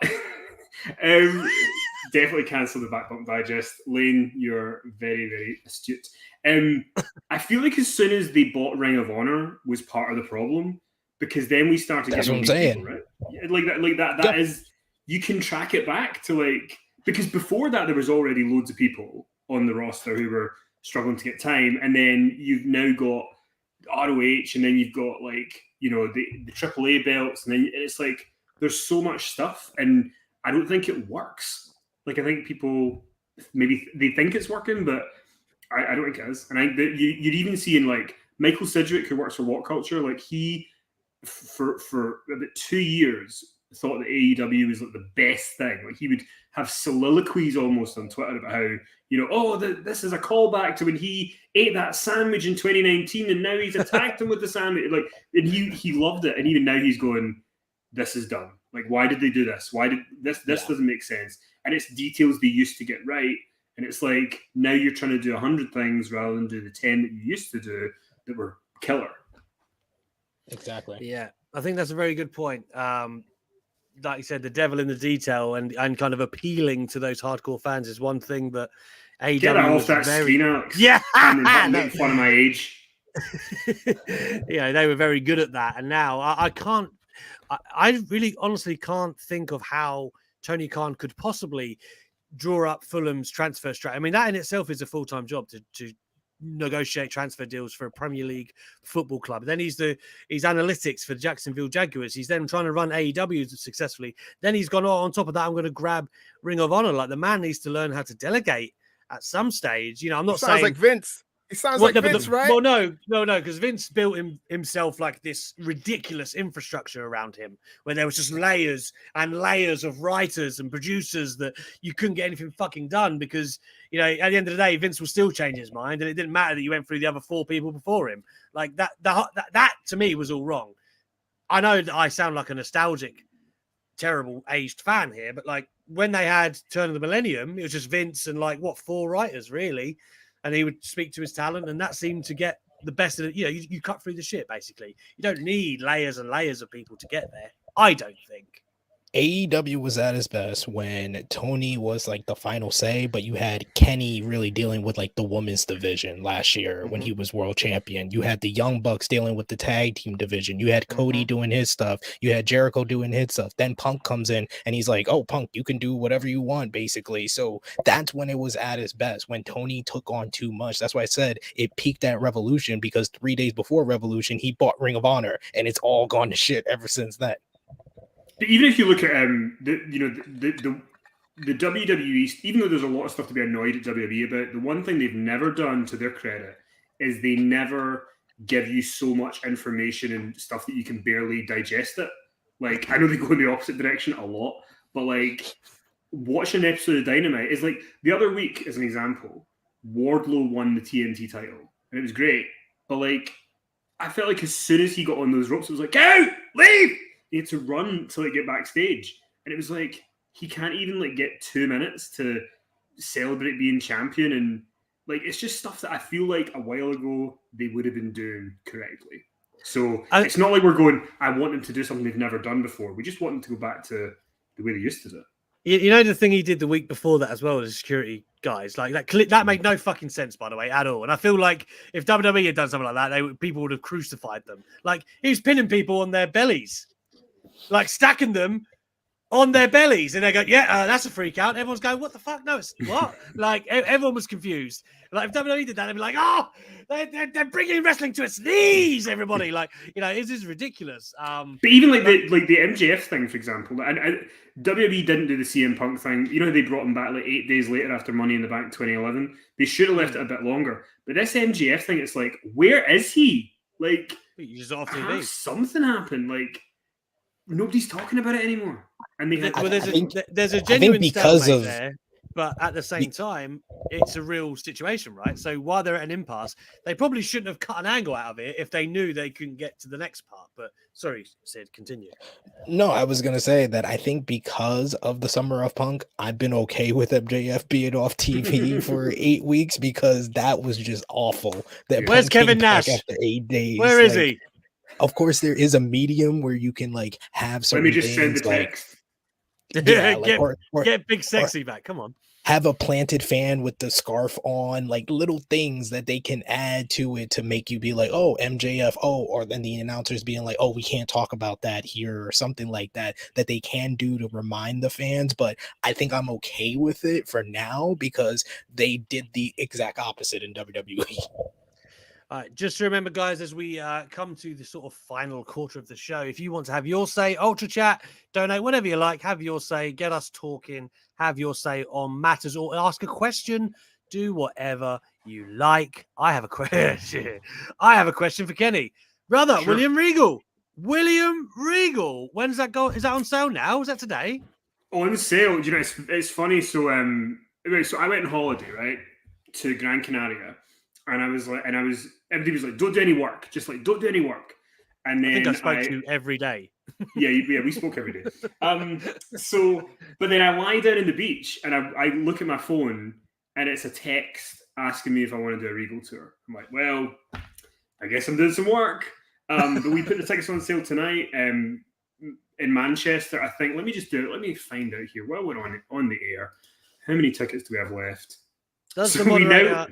definitely cancel the Back Bump Digest. Lane, you're very, very astute. I feel like as soon as they bought Ring of Honor was part of the problem. Because then we started getting what I'm saying. People, right? Like that is, you can track it back to like, because before that there was already loads of people on the roster who were struggling to get time, and then you've now got ROH, and then you've got like, you know, the AAA belts, and then it's like, there's so much stuff, and I don't think it works. Like I think people maybe they think it's working, but I don't think it is. And you'd even see in like Michael Sidgwick, who works for What Culture, like he for about 2 years thought that AEW was like the best thing. Like he would have soliloquies almost on Twitter about how, this is a callback to when he ate that sandwich in 2019 and now he's attacked him with the sandwich. Like, and he loved it. And even now he's going, this is dumb. Like, why did they do this? Why did this doesn't make sense? And it's details they used to get right. And it's like, now you're trying to do 100 things rather than do the 10 that you used to do that were killer. Exactly. Yeah, I think that's a very good point. Like you said, the devil in the detail and kind of appealing to those hardcore fans is one thing, but AEW Get that off that screen, Alex. Yeah, making fun of my age. Yeah, they were very good at that, and now I really honestly can't think of how Tony Khan could possibly draw up Fulham's transfer strategy. I mean, that in itself is a full-time job to negotiate transfer deals for a Premier League football club. Then he's analytics for Jacksonville Jaguars. He's then trying to run AEW successfully. Then he's gone, on top of that, I'm going to grab Ring of Honor. Like, the man needs to learn how to delegate at some stage. I'm not saying... Sounds like Vince. He sounds like Vince, right? Well, no, because Vince built himself like this ridiculous infrastructure around him where there was just layers and layers of writers and producers that you couldn't get anything fucking done because, at the end of the day, Vince will still change his mind and it didn't matter that you went through the other 4 people before him. Like that to me was all wrong. I know that I sound like a nostalgic, terrible aged fan here, but like when they had Turn of the Millennium, it was just Vince and 4 writers really. And he would speak to his talent, and that seemed to get the best of it. You cut through the shit, basically. You don't need layers and layers of people to get there. I don't think. AEW was at its best when Tony was like the final say, but you had Kenny really dealing with like the women's division last year when he was world champion. You had the Young Bucks dealing with the tag team division. You had Cody doing his stuff. You had Jericho doing his stuff. Then Punk comes in and he's like, oh, Punk, you can do whatever you want, basically. So that's when it was at its best, when Tony took on too much. That's why I said it peaked at Revolution, because 3 days before Revolution, he bought Ring of Honor, and it's all gone to shit ever since then. But even if you look at the WWE, even though there's a lot of stuff to be annoyed at WWE about, the one thing they've never done, to their credit, is they never give you so much information and stuff that you can barely digest it. Like, I know they go in the opposite direction a lot, but like watching an episode of Dynamite is like, the other week, as an example, Wardlow won the TNT title and it was great, but like I felt like as soon as he got on those ropes, it was like, go, leave. He had to run to get backstage. And it was like, he can't even get 2 minutes to celebrate being champion. And it's just stuff that I feel like a while ago they would have been doing correctly. So it's not like we're going, I want them to do something they've never done before. We just want them to go back to the way they used to do it. You know the thing he did the week before that as well as security guys, like that made no fucking sense, by the way, at all. And I feel like if WWE had done something like that, people would have crucified them. Like, he was pinning people on their bellies, like stacking them on their bellies, and they go, yeah, that's a freak out. Everyone's going, what the fuck? No, it's what? Like, everyone was confused. Like, if WWE did that, they'd be like, oh, they're bringing wrestling to its knees, everybody. Like, it is ridiculous. But even the MJF thing, for example, and WWE didn't do the CM Punk thing. They brought him back 8 days later after Money in the Bank 2011. They should have left it a bit longer. But this MJF thing, it's like, where is he? Like, he's off TV. Something happened. Like, nobody's talking about it anymore. And there's a genuine stalemate there, but at the same time, it's a real situation, right? So while they're at an impasse, they probably shouldn't have cut an angle out of it if they knew they couldn't get to the next part. But sorry, Sid, continue. No, I was gonna say that I think because of the Summer of Punk, I've been okay with MJF being off TV for 8 weeks, because that was just awful. Where's Punk Kevin Nash? After 8 days, where is he? Of course, there is a medium where you can have certain. Let me just send the text. Get Big Sexy back. Come on. Have a planted fan with the scarf on, little things that they can add to it to make you be like, oh, MJF, or then the announcers being like, oh, we can't talk about that here, or something like that they can do to remind the fans. But I think I'm okay with it for now, because they did the exact opposite in WWE. All right, just to remember, guys, as we come to the sort of final quarter of the show, if you want to have your say, Ultra Chat, donate, whatever you like, have your say, get us talking, have your say on matters, or ask a question, do whatever you like. I have a question. I have a question for Kenny. Brother, Sure. William Regal. William Regal. When's that go? Is that on sale now? Is that today? On sale. Do you know, it's funny. So so I went on holiday, right, to Gran Canaria, and everybody was like, don't do any work, just like don't do any work. And then I think I spoke to you every day. yeah, we spoke every day. But then I lie down in the beach and I look at my phone and it's a text asking me if I want to do a Regal tour. I'm like, well, I guess I'm doing some work. But we put the tickets on sale tonight in Manchester, I think. Let me just do it. Let me find out here while we're on the air. How many tickets do we have left? Does So the we moderator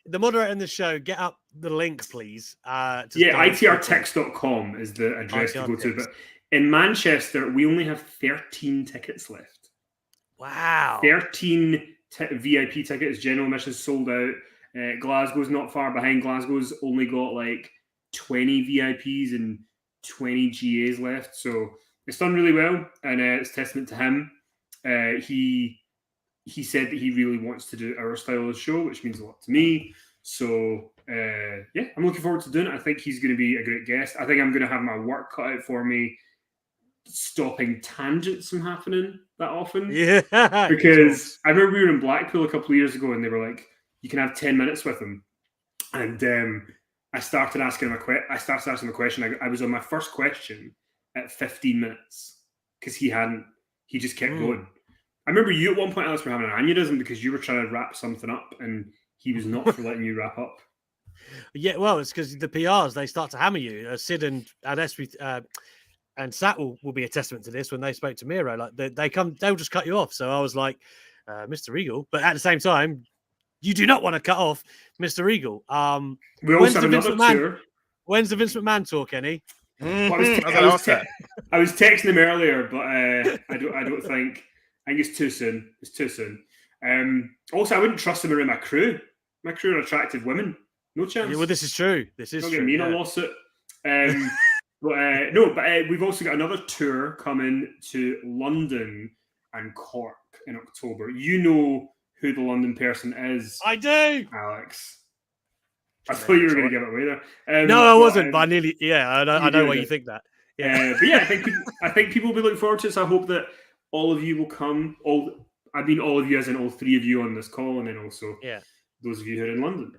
the moderator in the show get up the link, please? itrtix.com is the address to go to. But in Manchester, we only have 13 tickets left. Wow. 13 VIP tickets. General admission sold out. Glasgow's not far behind. Glasgow's only got like 20 VIPs and 20 GAs left. So it's done really well. And it's testament to him. He said that he really wants to do our style of show, which means a lot to me. So, yeah, I'm looking forward to doing it. I think he's going to be a great guest. I think I'm going to have my work cut out for me, stopping tangents from happening that often. Yeah. Because I remember we were in Blackpool a couple of years ago and they were like, you can have 10 minutes with him. And I started asking him a question. I was on my first question at 15 minutes because he just kept going. I remember you at one point, Alex, were having an aneurysm because you were trying to wrap something up and he was not for letting you wrap up. Yeah, well, it's because the PRs, they start to hammer you. Sid and Sat will be a testament to this when they spoke to Miro. Like they'll just cut you off. So I was like, Mr. Regal. But at the same time, you do not want to cut off Mr. Regal. We also have another tour. When's the Vince McMahon tour, Kenny? Well, I was texting him earlier, but I don't think it's too soon. It's too soon. Also, I wouldn't trust him around my crew. My crew are attractive women. No chance. Yeah, well, this is true. This is don't true. Get me in a lawsuit. But we've also got another tour coming to London and Cork in October. You know who the London person is. I do, Alex. I thought you were going to give it away there. No, I wasn't. But I nearly. Yeah, I know why you think that. Yeah, but yeah, I think people will be looking forward to it. So I hope that all of you will come. All of you, as in all three of you on this call, and then also those of you who are in London.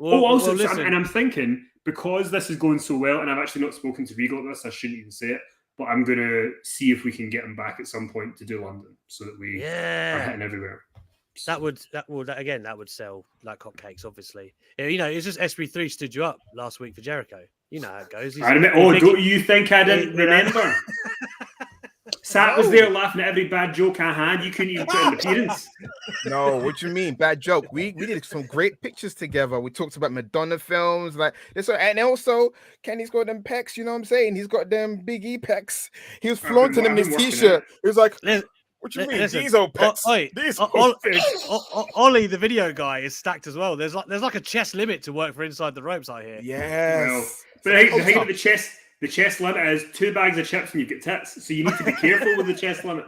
I'm thinking, because this is going so well, and I've actually not spoken to Regal about this, I shouldn't even say it, but I'm going to see if we can get him back at some point to do London, so that we are hitting everywhere. That would sell like hotcakes, obviously. It's just SB3 stood you up last week for Jericho. You know how it goes. Don't you think I didn't remember? Sat was there laughing at every bad joke I had. You couldn't even put an appearance. No, what you mean? Bad joke. We did some great pictures together. We talked about Madonna films, like this, and also Kenny's got them pecs. You know what I'm saying? He's got them big E pecs. He was flaunting them in his t-shirt. He was like, "What you mean? These old pecs? Ollie, the video guy, is stacked as well. There's like a chest limit to work for inside the ropes. I hear. Yes. But the thing with the chest limit is 2 bags of chips and you get tits. So you need to be careful with the chest limit.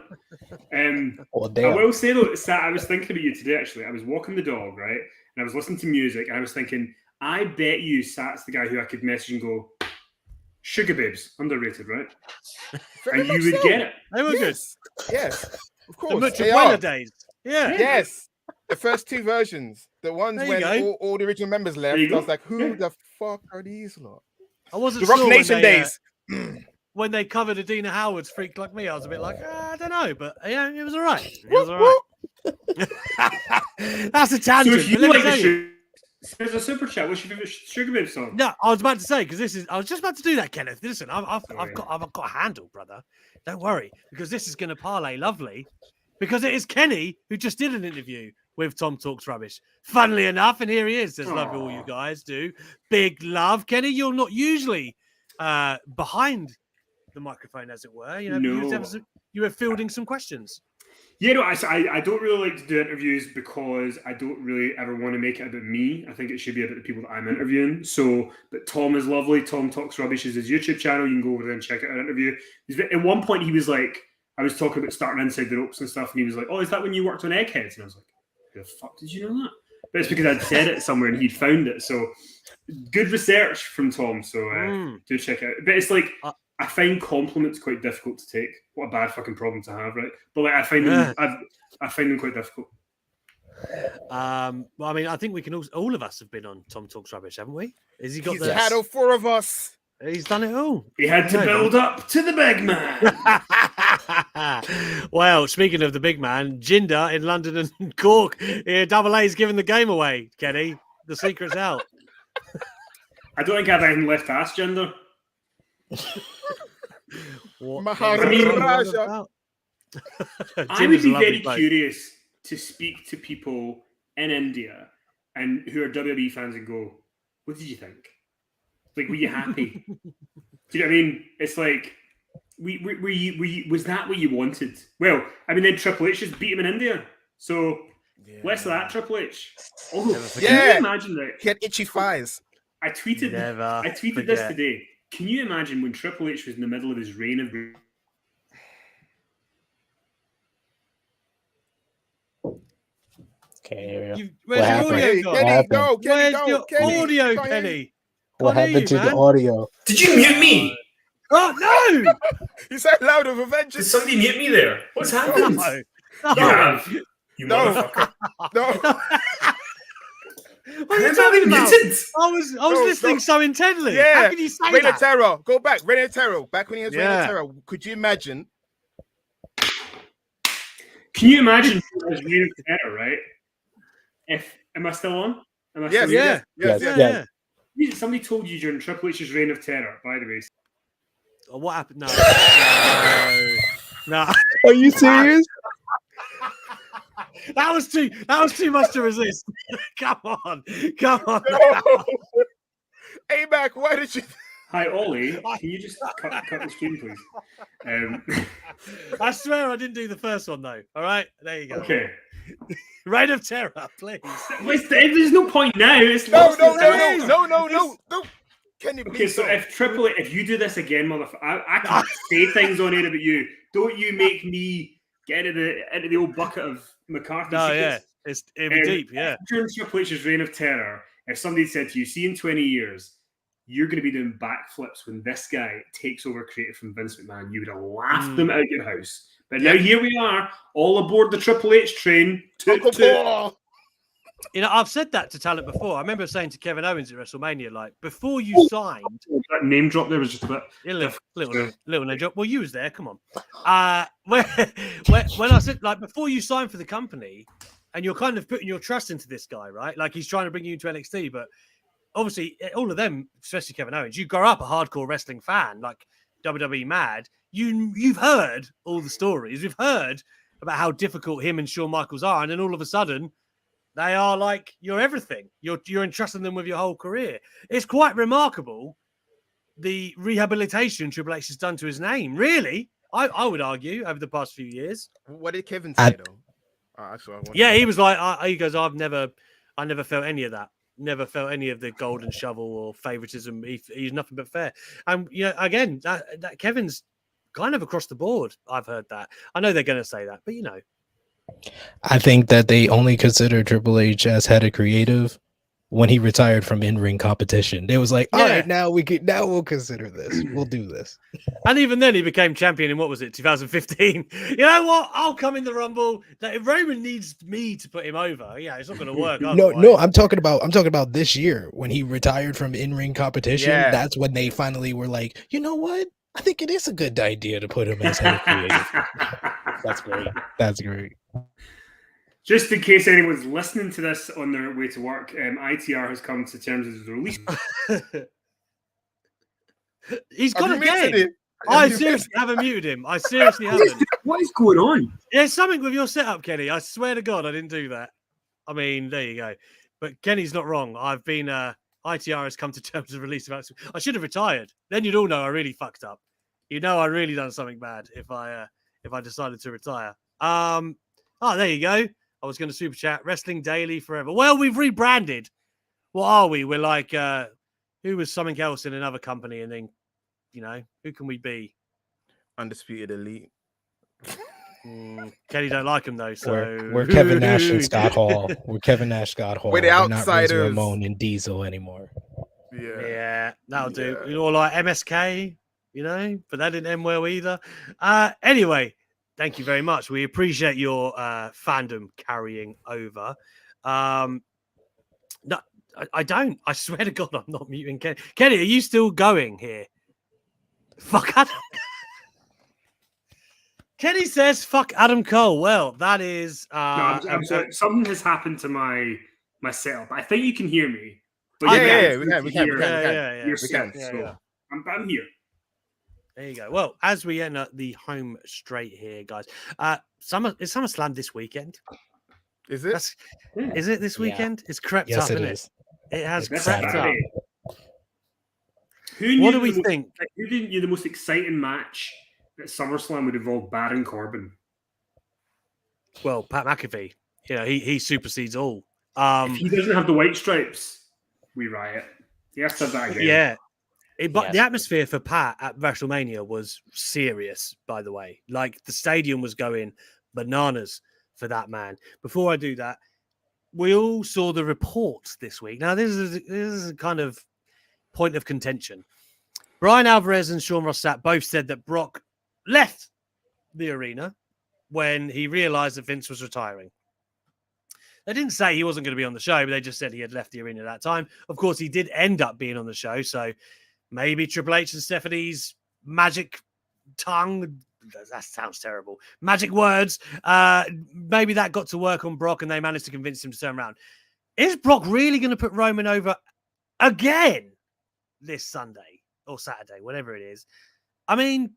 I will say though, Sat, I was thinking about you today. Actually, I was walking the dog, right, and I was listening to music, and I was thinking, I bet you Sat's the guy who I could message and go, "Sugar Babes, underrated, right?" And you would get it. They were good. Yes, of course. The Much days. Yeah. Yes. The first two versions, the ones when all the original members left, I was like, "Who the fuck are these lot?" I wasn't the Rock Nation days. When they covered Adina Howard's "Freak Like Me," I was a bit like, I don't know, but yeah, it was all right. It was all right. That's a tangent. So there's a super chat. What's your favorite Sugar Babe song? No, I was about to say, because I was just about to do that, Kenneth. Listen, I've got a handle, brother. Don't worry, because this is going to parlay lovely. Because it is Kenny who just did an interview with Tom Talks Rubbish. Funnily enough, and here he is. Says, love all you guys do. Big love. Kenny, you're not usually behind the microphone, as it were. You were fielding some questions. Yeah, no, I don't really like to do interviews because I don't really ever want to make it about me. I think it should be about the people that I'm interviewing. So, but Tom is lovely. Tom Talks Rubbish is his YouTube channel. You can go over there and check out an interview. At one point, he was like, I was talking about starting Inside the Ropes and stuff, and he was like, "Oh, is that when you worked on Eggheads?" And I was like, "Who the fuck did you know that?" But it's because I'd said it somewhere and he'd found it. So, good research from Tom. So, do check out. But it's like, I find compliments quite difficult to take. What a bad fucking problem to have, right? But like, I find them quite difficult. Well, I mean, I think we can all of us have been on Tom Talks Rubbish, haven't we? Has he got He's had all 4 of us. He's done it all. He had to build up to the big man. Well, speaking of the big man, Jinder in London and Cork, Double A's giving the game away, Kenny. The secret's out. I don't think I have anything left to ask, Jinder. Maharaja. I would be very curious to speak to people in India and who are WWE fans and go, "What did you think? Like, were you happy?" Do you know what I mean? It's like, was that what you wanted? Well, I mean, then Triple H just beat him in India, so less of that, Triple H. Oh, can you imagine that? He had itchy thighs. I tweeted this today. Can you imagine when Triple H was in the middle of his reign of... Okay. Where's your audio gone? Kenny, Where's your audio, Kenny? What happened to the audio? Did you mute me? Oh, no! You said loud of Did Avengers. somebody mute me there? What's happened? No. You have. You No. motherfucker. No. What are you How am I talking about? muted? I was listening so intently. Yeah. How can you say Reign of that? Terror. Go back. Reign of Terror. Back when he was Reign Yeah. of Terror. Could you imagine? Can you imagine his reign of terror, right? Am I still on? Am I Yes. still Yeah. Yes. Yeah. Somebody told you during Triple H's reign of terror, by the way. Oh, what happened? No. No. Are you serious? That was too much to resist. Come on. No. Hey, Mac, why did you? Hi, Ollie. Can you just cut the stream, please? I swear I didn't do the first one though. All right, there you go. Okay. Reign of Terror, please. There's no point now. It's No. lost its- No. Can you Okay, please? so if you do this again, motherfucker, I can say things on air about you. Don't you make me get into the old bucket of McCarthy No, secrets. yeah, it'll be deep. Yeah. During Triple H's reign of terror, if somebody said to you, "See, in 20 years, you're going to be doing backflips when this guy takes over creative from Vince McMahon," you would have laughed them out your house. But now here we are, all aboard the Triple H train. Uncle Paul. You know, I've said that to talent before. I remember saying to Kevin Owens at WrestleMania, like, before you signed, That name drop there was just a bit. little name drop. Well, you was there. Come on. When I said, like, before you sign for the company, and you're kind of putting your trust into this guy, right? Like, he's trying to bring you into NXT, but obviously, all of them, especially Kevin Owens, you grow up a hardcore wrestling fan, like WWE mad. You've heard all the stories. We've heard about how difficult him and Shawn Michaels are, and then all of a sudden, they are like you're everything. You're entrusting them with your whole career. It's quite remarkable the rehabilitation Triple H has done to his name. Really, I would argue over the past few years. What did Kevin say though? Yeah, he was like, he goes, I never felt any of that. Never felt any of the golden shovel or favoritism. He's nothing but fair. And you know, again, that Kevin's kind of across the board. I've heard that. I know they're going to say that, but you know. I think that they only consider Triple H as head of creative when he retired from in-ring competition. They was like, all right, now we'll consider this. We'll do this. And even then he became champion in, what was it, 2015? You know what? I'll come in the Rumble. If Roman needs me to put him over, yeah, it's not going to work. No, I'm talking about this year when he retired from in-ring competition. Yeah. That's when they finally were like, you know what? I think it is a good idea to put him as head of creative. That's great. Just in case anyone's listening to this on their way to work, ITR has come to terms with the release. He's got Have a you muted game. him? I seriously haven't muted him. I seriously haven't. What is going on? There's something with your setup, Kenny. I swear to God, I didn't do that. I mean, there you go. But Kenny's not wrong. I've been ITR has come to terms with release. I should have retired. Then you'd all know I really fucked up. You know, I really done something bad if I decided to retire. Oh, there you go. I was going to super chat Wrestling Daily forever. Well, we've rebranded. What are we? We're like, who was something else in another company? And then, who can we be? Undisputed Elite. Kenny don't like him though, so We're Kevin Nash and Scott Hall. We're Kevin Nash, Scott Hall. We're the not Razor outsiders. Ramon and Diesel anymore. Yeah, that'll do. Or like MSK, but that didn't end well either. Anyway, thank you very much. We appreciate your fandom carrying over. No, I don't. I swear to God, I'm not muting Kenny. Kenny, are you still going here? Fuck Adam. Kenny says, "Fuck Adam Cole." Well, that is. No, I'm sorry. Something has happened to my setup. I think you can hear me. But we can. So I'm here. There you go. Well, as we enter the home straight here, guys. Is SummerSlam this weekend? Is it? Is it this weekend? It's crept Yes, up, it isn't is. it? It has It's crept up. Saturday. What do we think? Who didn't you the most exciting match at SummerSlam would involve Baron Corbin? Well, Pat McAfee. He supersedes all. If he doesn't have the white stripes, we riot. He has to have that again. Yeah. But the atmosphere for Pat at WrestleMania was serious, by the way. Like, the stadium was going bananas for that man. Before I do that, we all saw the reports this week. Now, this is a kind of point of contention. Brian Alvarez and Sean Ross Sapp both said that Brock left the arena when he realized that Vince was retiring. They didn't say he wasn't going to be on the show, but they just said he had left the arena at that time. Of course, he did end up being on the show, so maybe Triple H and Stephanie's magic tongue, that sounds terrible, magic words, maybe that got to work on Brock and they managed to convince him to turn around. Is Brock really going to put Roman over again this Sunday or Saturday, whatever it is? I mean,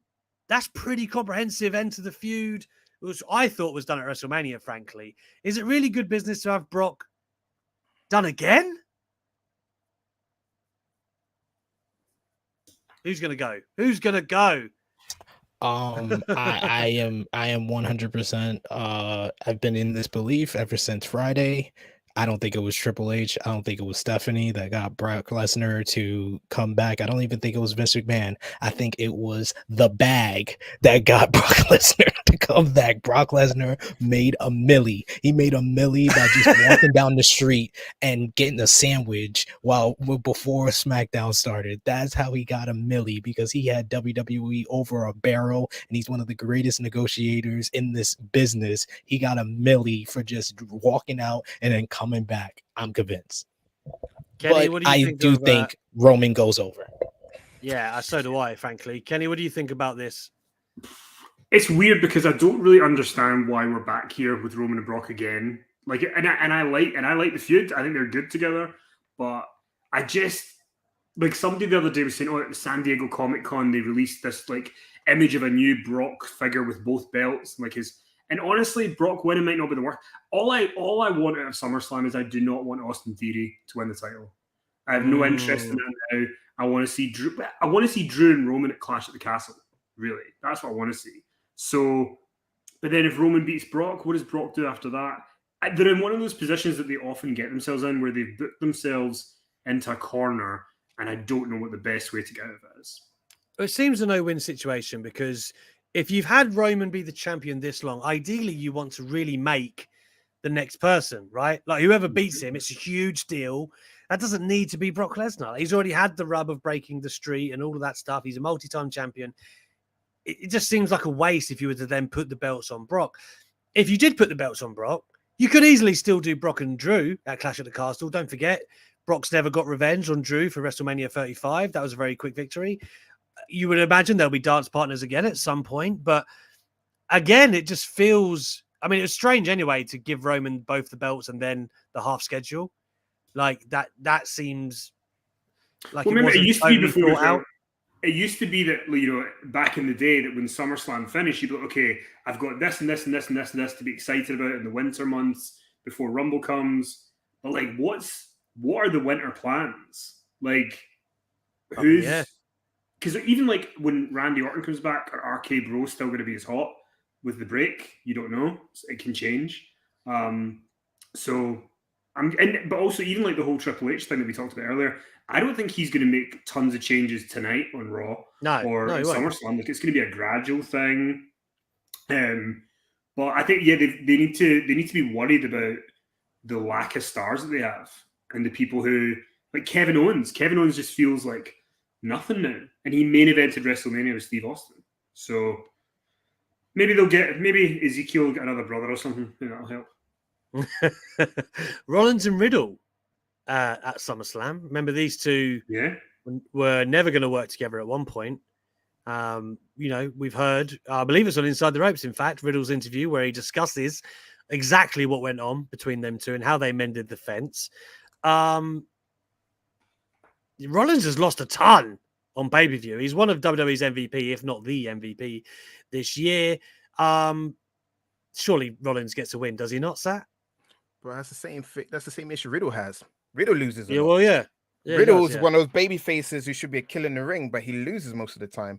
that's pretty comprehensive end to the feud, which I thought was done at WrestleMania, frankly. Is it really good business to have Brock done again? Who's going to go? Who's going to go? I am 100%. I've been in this belief ever since Friday. I don't think it was Triple H. I don't think it was Stephanie that got Brock Lesnar to come back. I don't even think it was Vince McMahon. I think it was the bag that got Brock Lesnar to come back. Brock Lesnar made a milli. He made a milli by just walking down the street and getting a sandwich before SmackDown started. That's how he got a milli, because he had WWE over a barrel, and he's one of the greatest negotiators in this business. He got a milli for just walking out and then coming back. I'm convinced. Kenny, but what do you think think Roman goes over. Yeah, so do I, frankly. Kenny, what do you think about this? It's weird because I don't really understand why we're back here with Roman and Brock again. Like, and I like the feud. I think they're good together. But I just, like, somebody the other day was saying, at the San Diego Comic Con they released this like image of a new Brock figure with both belts, and honestly, Brock winning might not be the worst. All I want out of SummerSlam is I do not want Austin Theory to win the title. I have no interest in that now. I want to see Drew. I want to see Drew and Roman at Clash at the Castle. Really, that's what I want to see. So, but then if Roman beats Brock, what does Brock do after that? They're in one of those positions that they often get themselves in, where they've booked themselves into a corner, and I don't know what the best way to get out of it is. It seems a no-win situation, because if you've had Roman be the champion this long, ideally you want to really make the next person, right? Like, whoever beats him, it's a huge deal. That doesn't need to be Brock Lesnar. He's already had the rub of breaking the streak and all of that stuff. He's a multi-time champion. It just seems like a waste if you were to then put the belts on Brock. If you did put the belts on Brock, you could easily still do Brock and Drew at Clash at the Castle. Don't forget, Brock's never got revenge on Drew for WrestleMania 35. That was a very quick victory. You would imagine there'll be dance partners again at some point. But again, it just feels... I mean, it was strange anyway to give Roman both the belts and then the half schedule. Like, that seems like it used to be before out. It used to be that, you know, back in the day, that when SummerSlam finished, you'd be like, okay, I've got this and this and this and this and this to be excited about in the winter months before Rumble comes. But like, what are the winter plans? Like, who's... Because even like when Randy Orton comes back, are RK Bro still going to be as hot? with the break. You don't know; it can change. So but also even like the whole Triple H thing that we talked about earlier. I don't think he's going to make tons of changes tonight on Raw or No, in he won't. SummerSlam. Like it's going to be a gradual thing. But I think they need to be worried about the lack of stars that they have and the people who like Kevin Owens. Kevin Owens just feels like nothing now, and he main evented WrestleMania with Steve Austin. So maybe Ezekiel will get another brother or something. That'll help. Rollins and Riddle at SummerSlam. Remember, these two were never going to work together at one point. We've heard, I believe it's on Inside the Ropes, in fact, Riddle's interview where he discusses exactly what went on between them two and how they mended the fence. Rollins has lost a ton on pay-per-view. He's one of WWE's MVP, if not the MVP this year. Surely Rollins gets a win, does he not, Sat? But that's the same issue Riddle has. Riddle loses a lot. Well, yeah. Riddle's one of those baby faces who should be a killer in the ring, but he loses most of the time.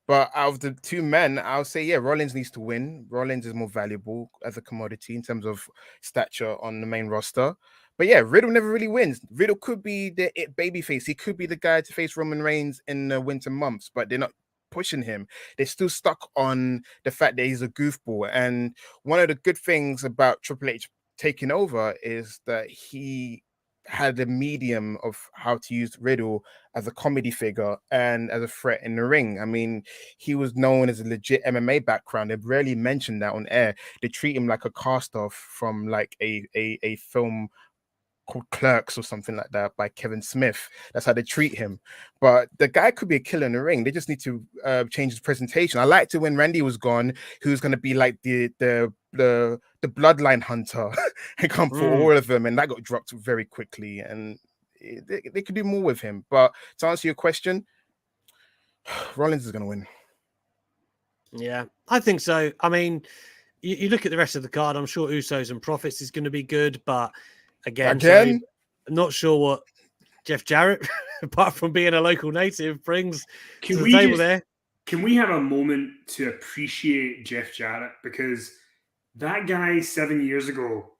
But out of the two men, I'll say, Rollins needs to win. Rollins is more valuable as a commodity in terms of stature on the main roster. But Riddle never really wins. Riddle could be the baby face. He could be the guy to face Roman Reigns in the winter months, but they're not pushing him. They're still stuck on the fact that he's a goofball. And one of the good things about Triple H taking over is that he had a medium of how to use Riddle as a comedy figure and as a threat in the ring. I mean, he was known as a legit MMA background. They've rarely mentioned that on air. They treat him like a cast-off from like a film called Clerks or something like that by Kevin Smith. That's how they treat him. But the guy could be a killer in the ring. They just need to change his presentation. I liked it when Randy was gone, who's going to be like the bloodline hunter and come for all of them, and that got dropped very quickly. And they could do more with him. But to answer your question, Rollins is going to win. Yeah, I think so. I mean, you look at the rest of the card. I'm sure Usos and Profits is going to be good, but again, I'm not sure what Jeff Jarrett, apart from being a local native, brings to the table there. Can we have a moment to appreciate Jeff Jarrett? Because that guy 7 years ago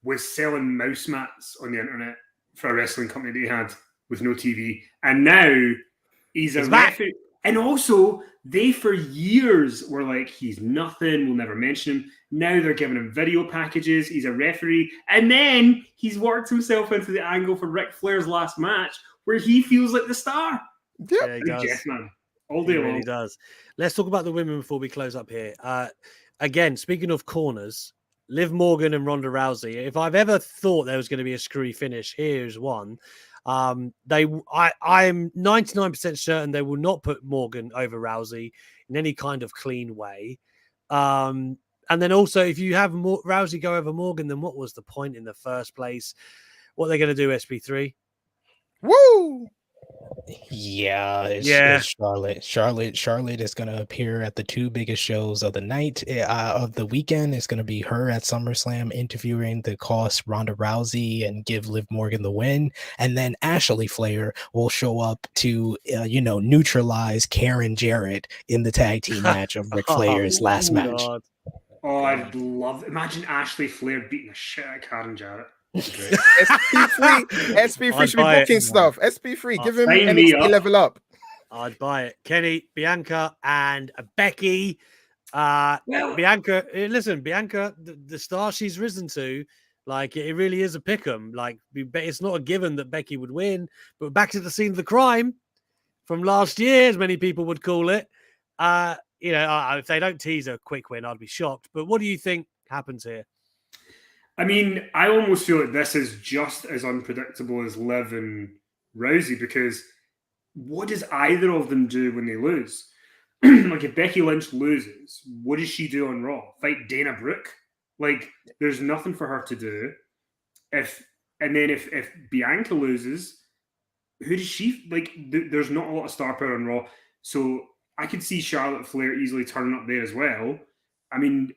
was selling mouse mats on the internet for a wrestling company that he had with no TV. And now he's a referee. And also, they for years were like, he's nothing, we'll never mention him. Now they're giving him video packages. He's a referee. And then he's worked himself into the angle for Ric Flair's last match where he feels like the star. Yeah, he does. Jeff, man. All day long. He really does. Let's talk about the women before we close up here. Again, speaking of corners, Liv Morgan and Ronda Rousey. If I've ever thought there was going to be a screwy finish, here's one. I'm 99% certain they will not put Morgan over Rousey in any kind of clean way. And then also, if you have Rousey go over Morgan, then what was the point in the first place? What are they going to do, SP3? Woo! It's Charlotte. Charlotte is going to appear at the two biggest shows of the night of the weekend. It's going to be her at SummerSlam interviewing the cost Ronda Rousey and give Liv Morgan the win, and then Ashley Flair will show up to neutralize Karen Jarrett in the tag team match of Ric Flair's last match. God. Oh, I'd love. Imagine Ashley Flair beating the shit out of Karen Jarrett. SP3 should be booking stuff. SP3, give him NXT level up. I'd buy it. Kenny, Bianca, and Becky. Bianca, listen, Bianca, the star she's risen to, like it really is a pick'em. Like it's not a given that Becky would win, but back to the scene of the crime from last year, as many people would call it. If they don't tease a quick win, I'd be shocked. But what do you think happens here? I mean, I almost feel like this is just as unpredictable as Liv and Rousey, because what does either of them do when they lose? Like, if Becky Lynch loses, what does she do on Raw? Fight Dana Brooke? Like, there's nothing for her to do. If Bianca loses, who does she like? There's not a lot of star power on Raw, so I could see Charlotte Flair easily turning up there as well. I mean,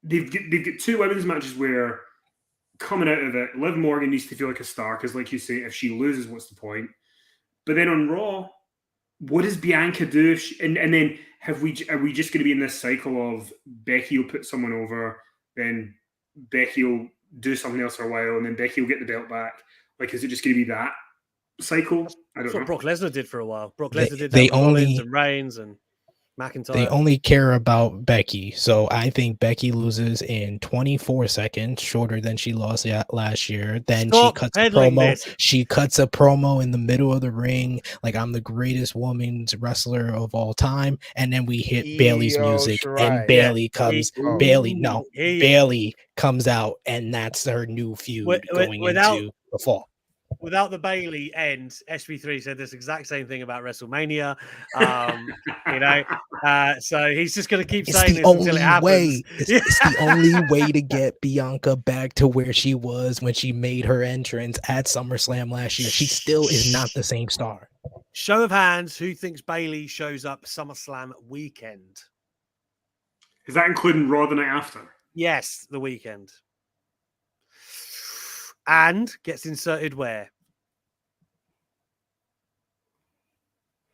they've got two women's matches where, coming out of it, Liv Morgan needs to feel like a star because, like you say, if she loses, what's the point? But then on Raw, what does Bianca do? And then are we just going to be in this cycle of Becky will put someone over, then Becky will do something else for a while, and then Becky will get the belt back? Like, is it just going to be that cycle? I don't That's know. what Brock Lesnar did for a while. Brock They- Lesnar did they that with Rollins only- and Reigns and McIntyre. They only care about Becky. So I think Becky loses in 24 seconds, shorter than she lost last year. Then Stop she cuts a peddling promo. this. She cuts a promo in the middle of the ring, like I'm the greatest women's wrestler of all time. And then we hit Bailey's Io music, Shirai. and Bailey comes. Oh. Bailey comes out, and that's her new feud going into the fall. Without the Bailey end, SB3 said this exact same thing about WrestleMania. So he's just going to keep It's saying the this until only it happens. way. It's the only way to get Bianca back to where she was when she made her entrance at SummerSlam last year. She still is not the same star. Show of hands, who thinks Bailey shows up SummerSlam weekend? Is that including Raw the night after? Yes, the weekend. And gets inserted where?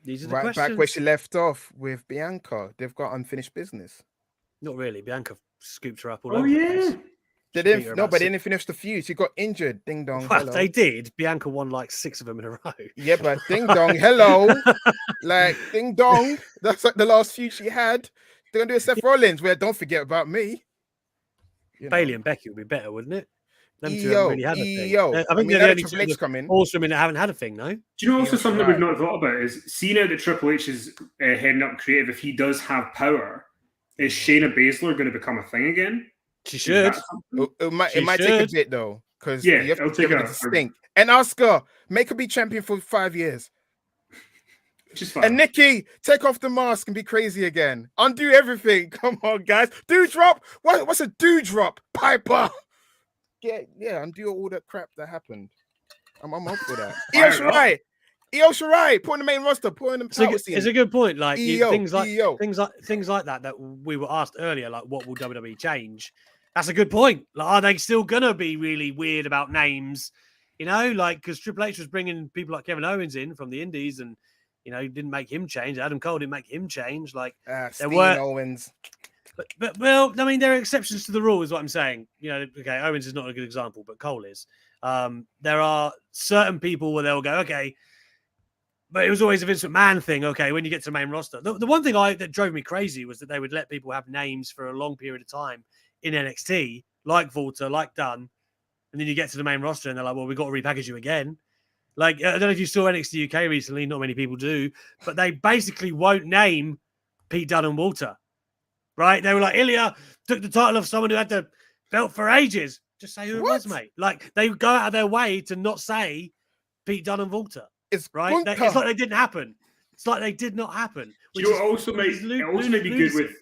These are the Right questions. back where she left off with Bianca. They've got unfinished business. Not really. Bianca scooped her up all Oh over the yeah. place. They She beat her didn't. No, about but they six- didn't finish the feud. She got injured. Ding dong. Well, Hello. they did. Bianca won like 6 of them in a row. Yeah, but ding dong. Hello. Like ding dong. That's like the last feud she had. They're gonna do a Seth Rollins where don't forget about me. You know. Bailey and Becky would be better, wouldn't it? Them two haven't EO, really had a thing. EO. I I think mean, they're the now only that two Triple H of the come in. horsewomen that haven't had a thing, no? Do you know also Yes, something that right. we've not thought about is seeing out that Triple H is heading up creative. If he does have power, is Shayna Baszler going to become a thing again? She Is should. that something? It might, She take a should. bit though, because Yeah, you have it'll to take give it a- a stink. And Oscar, make her be champion for 5 years. Just fine. And Nikki, take off the mask and be crazy again. Undo everything. Come on, guys. Dewdrop. What's a dewdrop? Piper. Yeah. Undo all that crap that happened. I'm up for that. Io Fire it up. Shirai. Put in the main roster. Put in the power It's scene. a good point. Like EO, things like EO. things like that we were asked earlier. Like, what will WWE change? That's a good point. Like, are they still gonna be really weird about names? You know, like because Triple H was bringing people like Kevin Owens in from the Indies, and didn't make him change. Adam Cole didn't make him change. Like, Steen were- Owens. but well, I mean, there are exceptions to the rule, is what I'm saying. Okay, Owens is not a good example, but Cole is. There are certain people where they'll go, okay, but it was always a Vince McMahon thing. Okay, when you get to the main roster, the one thing that drove me crazy was that they would let people have names for a long period of time in NXT, like Volta, like Dunn, and then you get to the main roster and they're like, well, we've got to repackage you again. Like, I don't know if you saw NXT UK recently, not many people do, but they basically won't name Pete Dunne and Walter, right? They were like, Ilya took the title of someone who had the belt for ages. Just say who it was, mate. Like, they go out of their way to not say Pete Dunne and Walter, It's right? Gunther. It's like they didn't happen. It's like they did not happen. Do you know, it also might be good lunacy.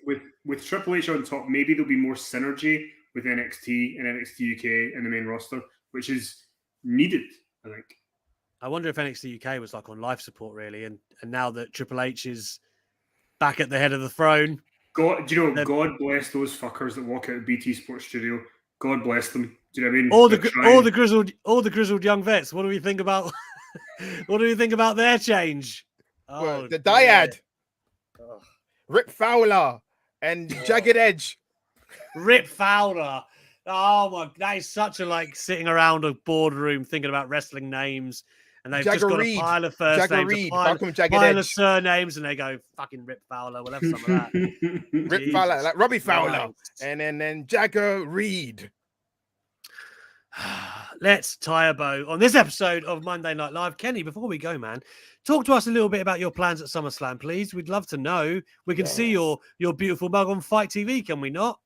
with Triple H on top. Maybe there'll be more synergy with NXT and NXT UK and the main roster, which is needed, I think. I wonder if NXT UK was like on life support, really, and now that Triple H is back at the head of the throne. God, do you know? They're- God bless those fuckers that walk out of BT Sports Studio. God bless them. Do you know what I mean? All They're trying. the grizzled young vets. What do we think about? What do we think about their change? Well, the dear. dyad. Oh. Rick Fowler and Jagged Edge. Rip Fowler. Oh my, that is such a sitting around a boardroom thinking about wrestling names, and they've just Jagger got Reed. a pile of first Jagger names, Reed, a pile, Malcolm Jagged pile of Edge. surnames, and they go fucking Rip Fowler. We'll have some of that. Rick Jesus Fowler, like Robbie Fowler. Christ. And then Jagger Reed. Let's tie a bow on this episode of Monday Night Live. Kenny, before we go, man, talk to us a little bit about your plans at SummerSlam, please. We'd love to know. We can see your beautiful mug on Fight TV, can we not?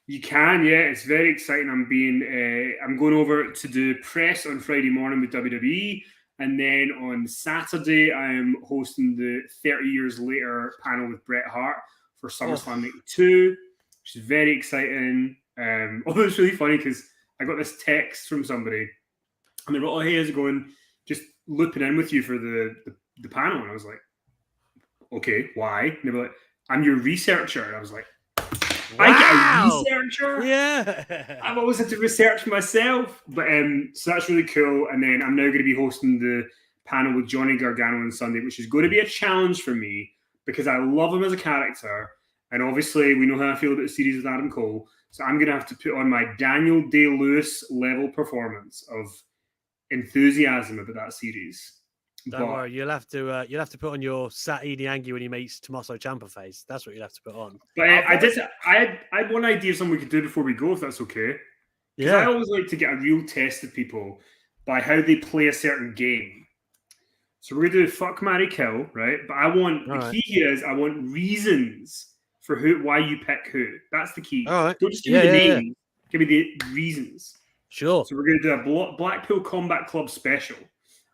You can, yeah. It's very exciting. I'm going over to do press on Friday morning with WWE, and then on Saturday I'm hosting the 30 years later panel with Bret Hart for SummerSlam '92, which is very exciting. Although it's really funny because I got this text from somebody, and they were, "Oh, hey, how's it going? Just looping in with you for the panel," and I was like, "Okay, why?" And they were like, "I'm your researcher," and I was like, I get a researcher. Yeah. I've always had to research myself, but so that's really cool. And then I'm now going to be hosting the panel with Johnny Gargano on Sunday, which is going to be a challenge for me because I love him as a character. And obviously, we know how I feel about the series with Adam Cole. So I'm going to have to put on my Daniel Day-Lewis level performance of enthusiasm about that series. Don't worry, you'll have to put on your Sat Idiangi when he meets Tommaso Ciampa face. That's what you'll have to put on. But I had one idea of something we could do before we go, if that's okay. Because I always like to get a real test of people by how they play a certain game. So we're gonna do fuck, marry, kill, right? But I want key here is I want reasons for why you pick who. That's the key. All right. Don't just give me the names. Give me the reasons. Sure. So we're gonna do a Blackpool Combat Club special.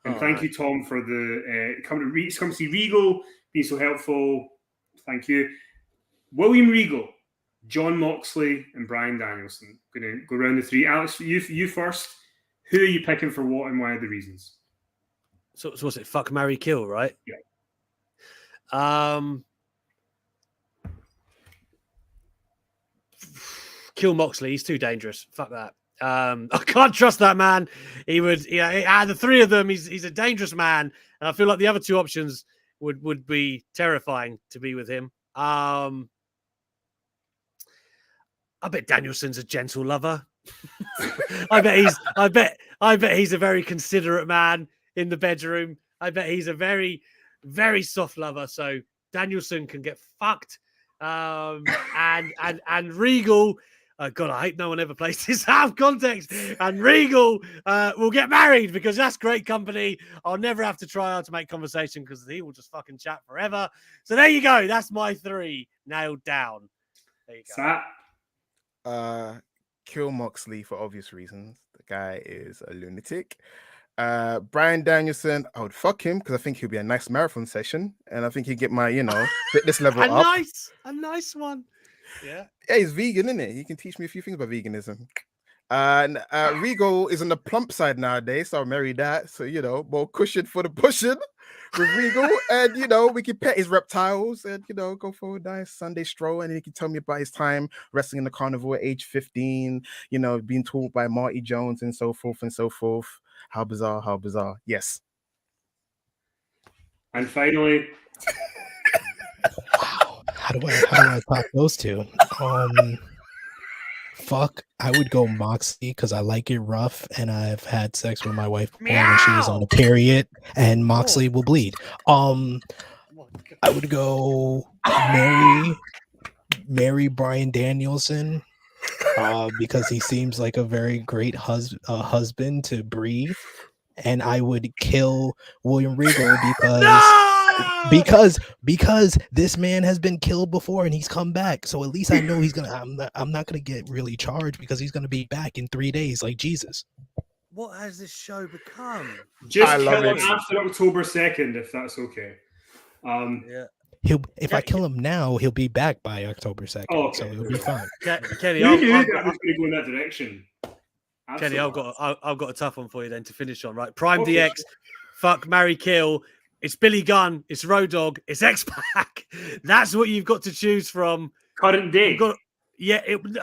And thank you, Tom, for the come to see Regal, being so helpful. Thank you. William Regal, John Moxley, and Bryan Danielson. Going to go around the three. Alex, you first. Who are you picking for what, and why are the reasons? So what's it? Fuck, marry, kill, right? Yeah. Kill Moxley. He's too dangerous. Fuck that. I can't trust that man. He would, out of the three of them, he's a dangerous man, and I feel like the other two options would be terrifying to be with him. I bet Danielson's a gentle lover. I bet he's a very considerate man in the bedroom. I bet he's a very, very soft lover. So Danielson can get fucked. And Regal. God, I hope no one ever plays this out of context. And Regal will get married because that's great company. I'll never have to try hard to make conversation because he will just fucking chat forever. So there you go. That's my three nailed down. There you go. Kill Moxley for obvious reasons. The guy is a lunatic. Bryan Danielson, I would fuck him because I think he'll be a nice marathon session, and I think he'd get my, fitness level up. A nice one. Yeah, he's vegan, isn't it? He can teach me a few things about veganism. And Regal is on the plump side nowadays, so I'll marry that. So, more cushion for the pushing with Regal. And, we can pet his reptiles and, go for a nice Sunday stroll. And he can tell me about his time wrestling in the carnival at age 15, being taught by Marty Jones and so forth and so forth. How bizarre, how bizarre. Yes. And finally... Wow. How do I top those two? Fuck, I would go Moxley because I like it rough, and I've had sex with my wife before when she was on a period, and Moxley will bleed. I would go marry Bryan Danielson because he seems like a very great husband to Brie, and I would kill William Regal because this man has been killed before and he's come back. So at least I know I'm not gonna get really charged because he's gonna be back in 3 days like Jesus. What has this show become? Just kill him after October 2nd, if that's okay. Yeah. If I kill him now, he'll be back by October 2nd. Oh, okay. So he'll be fine. Kenny, I knew that was going to go in that direction. Kenny, I've got a tough one for you then to finish on, right? Prime DX, fuck, marry, kill. It's Billy Gunn, it's Road Dogg, it's X-Pac. That's what you've got to choose from. Current day. That's a good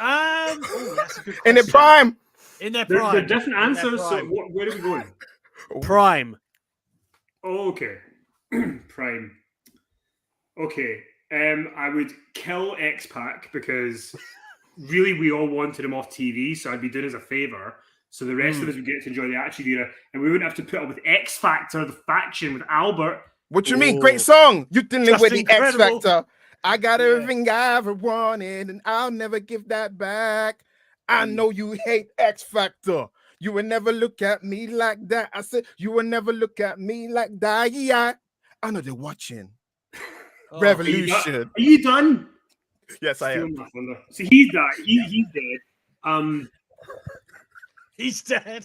question. In their prime. In their prime. They're different answers, so where are we going? Prime. Oh, okay. Prime. Okay. I would kill X-Pac because really we all wanted him off TV, so I'd be doing us a favour. So the rest of us would get to enjoy the Attitude Era, and we wouldn't have to put up with X Factor, the faction with Albert. What you mean? Great song. You didn't live with the X Factor. I got everything I ever wanted, and I'll never give that back. I know you hate X Factor. You will never look at me like that. I said you will never look at me like that. Yeah, I know they're watching. Revolution. Are you done? Yes, I am. So he's died. He's dead. He's dead.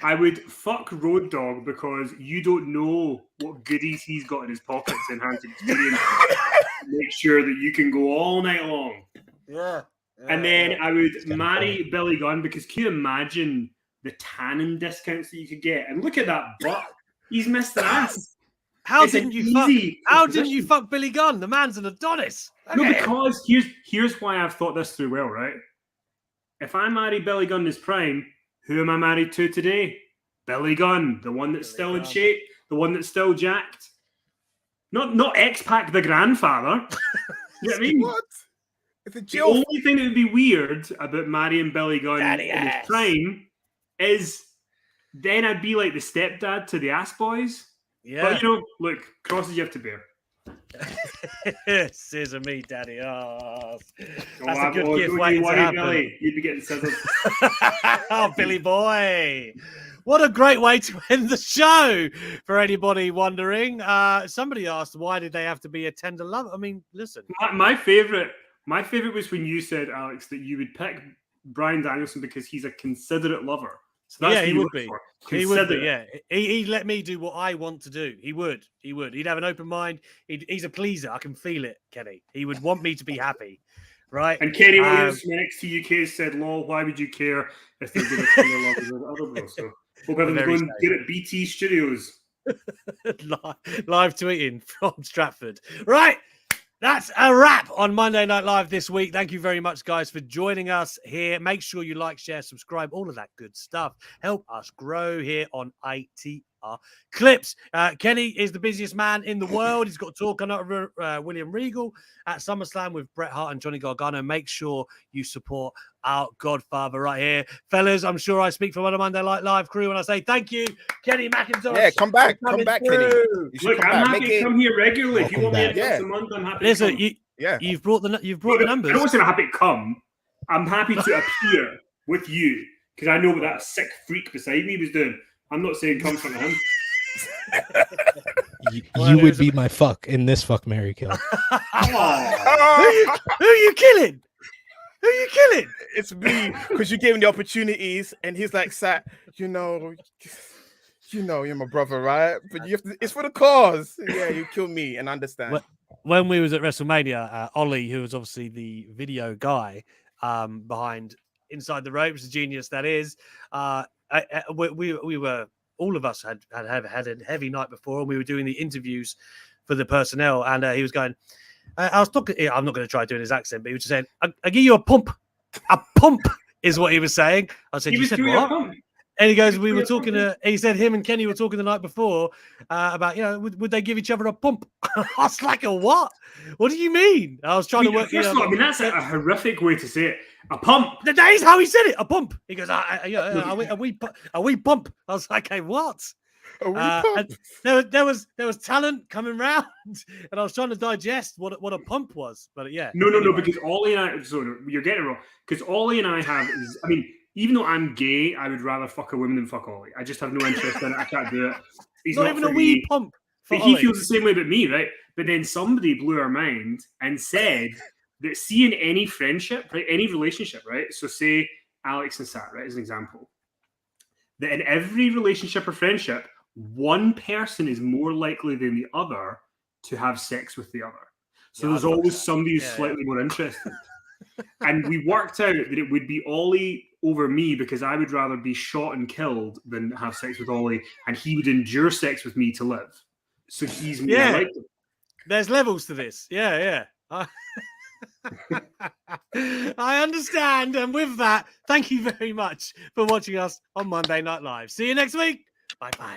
I would fuck Road Dogg because you don't know what goodies he's got in his pockets and has experience to make sure that you can go all night long. Yeah. And then I would marry Billy Gunn because can you imagine the tannin discounts that you could get? And look at that butt. He's missed the ass. How didn't you fuck Billy Gunn? The man's an Adonis. Okay. No, because here's why I've thought this through well, right? If I marry Billy Gunn in his prime, who am I married to today? Billy Gunn, the one that's Billy still in Gunn. shape, the one that's still jacked. Not X-Pac the grandfather. You know what I mean? What? It's a The Jill. only thing that would be weird about marrying Billy Gunn Daddy in his ass. prime is then I'd be like the stepdad to the ass boys. Yeah. But, you know, look, crosses you have to bear. Scissor me, daddy. Oh, that's Oh, a good don't gift you waiting to worry, happen. Billy. You'd be getting scissored. Oh, Billy boy. What a great way to end the show. For anybody wondering, somebody asked, why did they have to be a tender love? I mean, listen. My favorite was when you said, Alex, that you would pick Bryan Danielson because he's a considerate lover. So that's Yeah, what he you would look be. for. He would be, Considerate. yeah. He'd let me do what I want to do. He would. He'd have an open mind. He's a pleaser. I can feel it, Kenny. He would want me to be happy, right? And Kenny Williams from NXT UK said, "Lol, why would you care if they're going to steal love with other bro?" So hope everyone's Very going good at BT Studios. Live tweeting from Stratford. Right. That's a wrap on Monday Night Live this week. Thank you very much, guys, for joining us here. Make sure you like, share, subscribe, all of that good stuff. Help us grow here on ITR Clips. Kenny is the busiest man in the world. He's got a talk on William Regal at SummerSlam with Bret Hart and Johnny Gargano. Make sure you support our Godfather right here. Fellas, I'm sure I speak for one of Monday Night Live crew when I say thank you, Kenny McIntosh. Yeah, come back, for coming Kenny. through. You should Look, come I'm back. happy Make to it. come here regularly. If you Welcome want me back. once a month, I'm happy to Listen, come. Yeah. you've brought the Look, numbers. I don't say I'm happy to come. I'm happy to appear with you because I know what that sick freak beside me was doing. I'm not saying come in front of him. You would be my fuck in this fuck Mary kill. Oh. Who are you killing? Who are you killing? It's me because you gave him the opportunities, and he's like, "Sat, you know, you're my brother, right? But you have to, it's for the cause. Yeah, you kill me and understand." When we was at WrestleMania, Ollie, who was obviously the video guy behind Inside the Ropes, the genius that is, we were, all of us had a heavy night before, and we were doing the interviews for the personnel, and he was going, I was talking, I'm not going to try doing his accent, but he was just saying, I give you a pump. A pump is what he was saying. I said, He you was said doing a what? pump. And he goes, we were talking he said him and Kenny were talking the night before about, would they give each other a pump? I was like, a what? What do you mean? I was trying to work. First of all, that's a horrific way to say it. A pump. That is how he said it. A pump. He goes, are we pump? I was like, hey, what? And there was talent coming round, and I was trying to digest what a pump was. But yeah, No, because Ollie and I. So you're getting it wrong. Because Ollie and I have is, I mean, even though I'm gay, I would rather fuck a woman than fuck Ollie. I just have no interest in it. I can't do it. He's not not even for a wee me. pump. But he feels the same way about me, right? But then somebody blew our mind and said that seeing any friendship, right, any relationship, right? So say Alex and Sat, right, as an example, that in every relationship or friendship, one person is more likely than the other to have sex with the other. So there's always somebody who's slightly more interested. And we worked out that it would be Ollie over me because I would rather be shot and killed than have sex with Ollie, and he would endure sex with me to live. So he's more likely. There's levels to this. Yeah. I understand. And with that, thank you very much for watching us on Monday Night Live. See you next week. Bye-bye.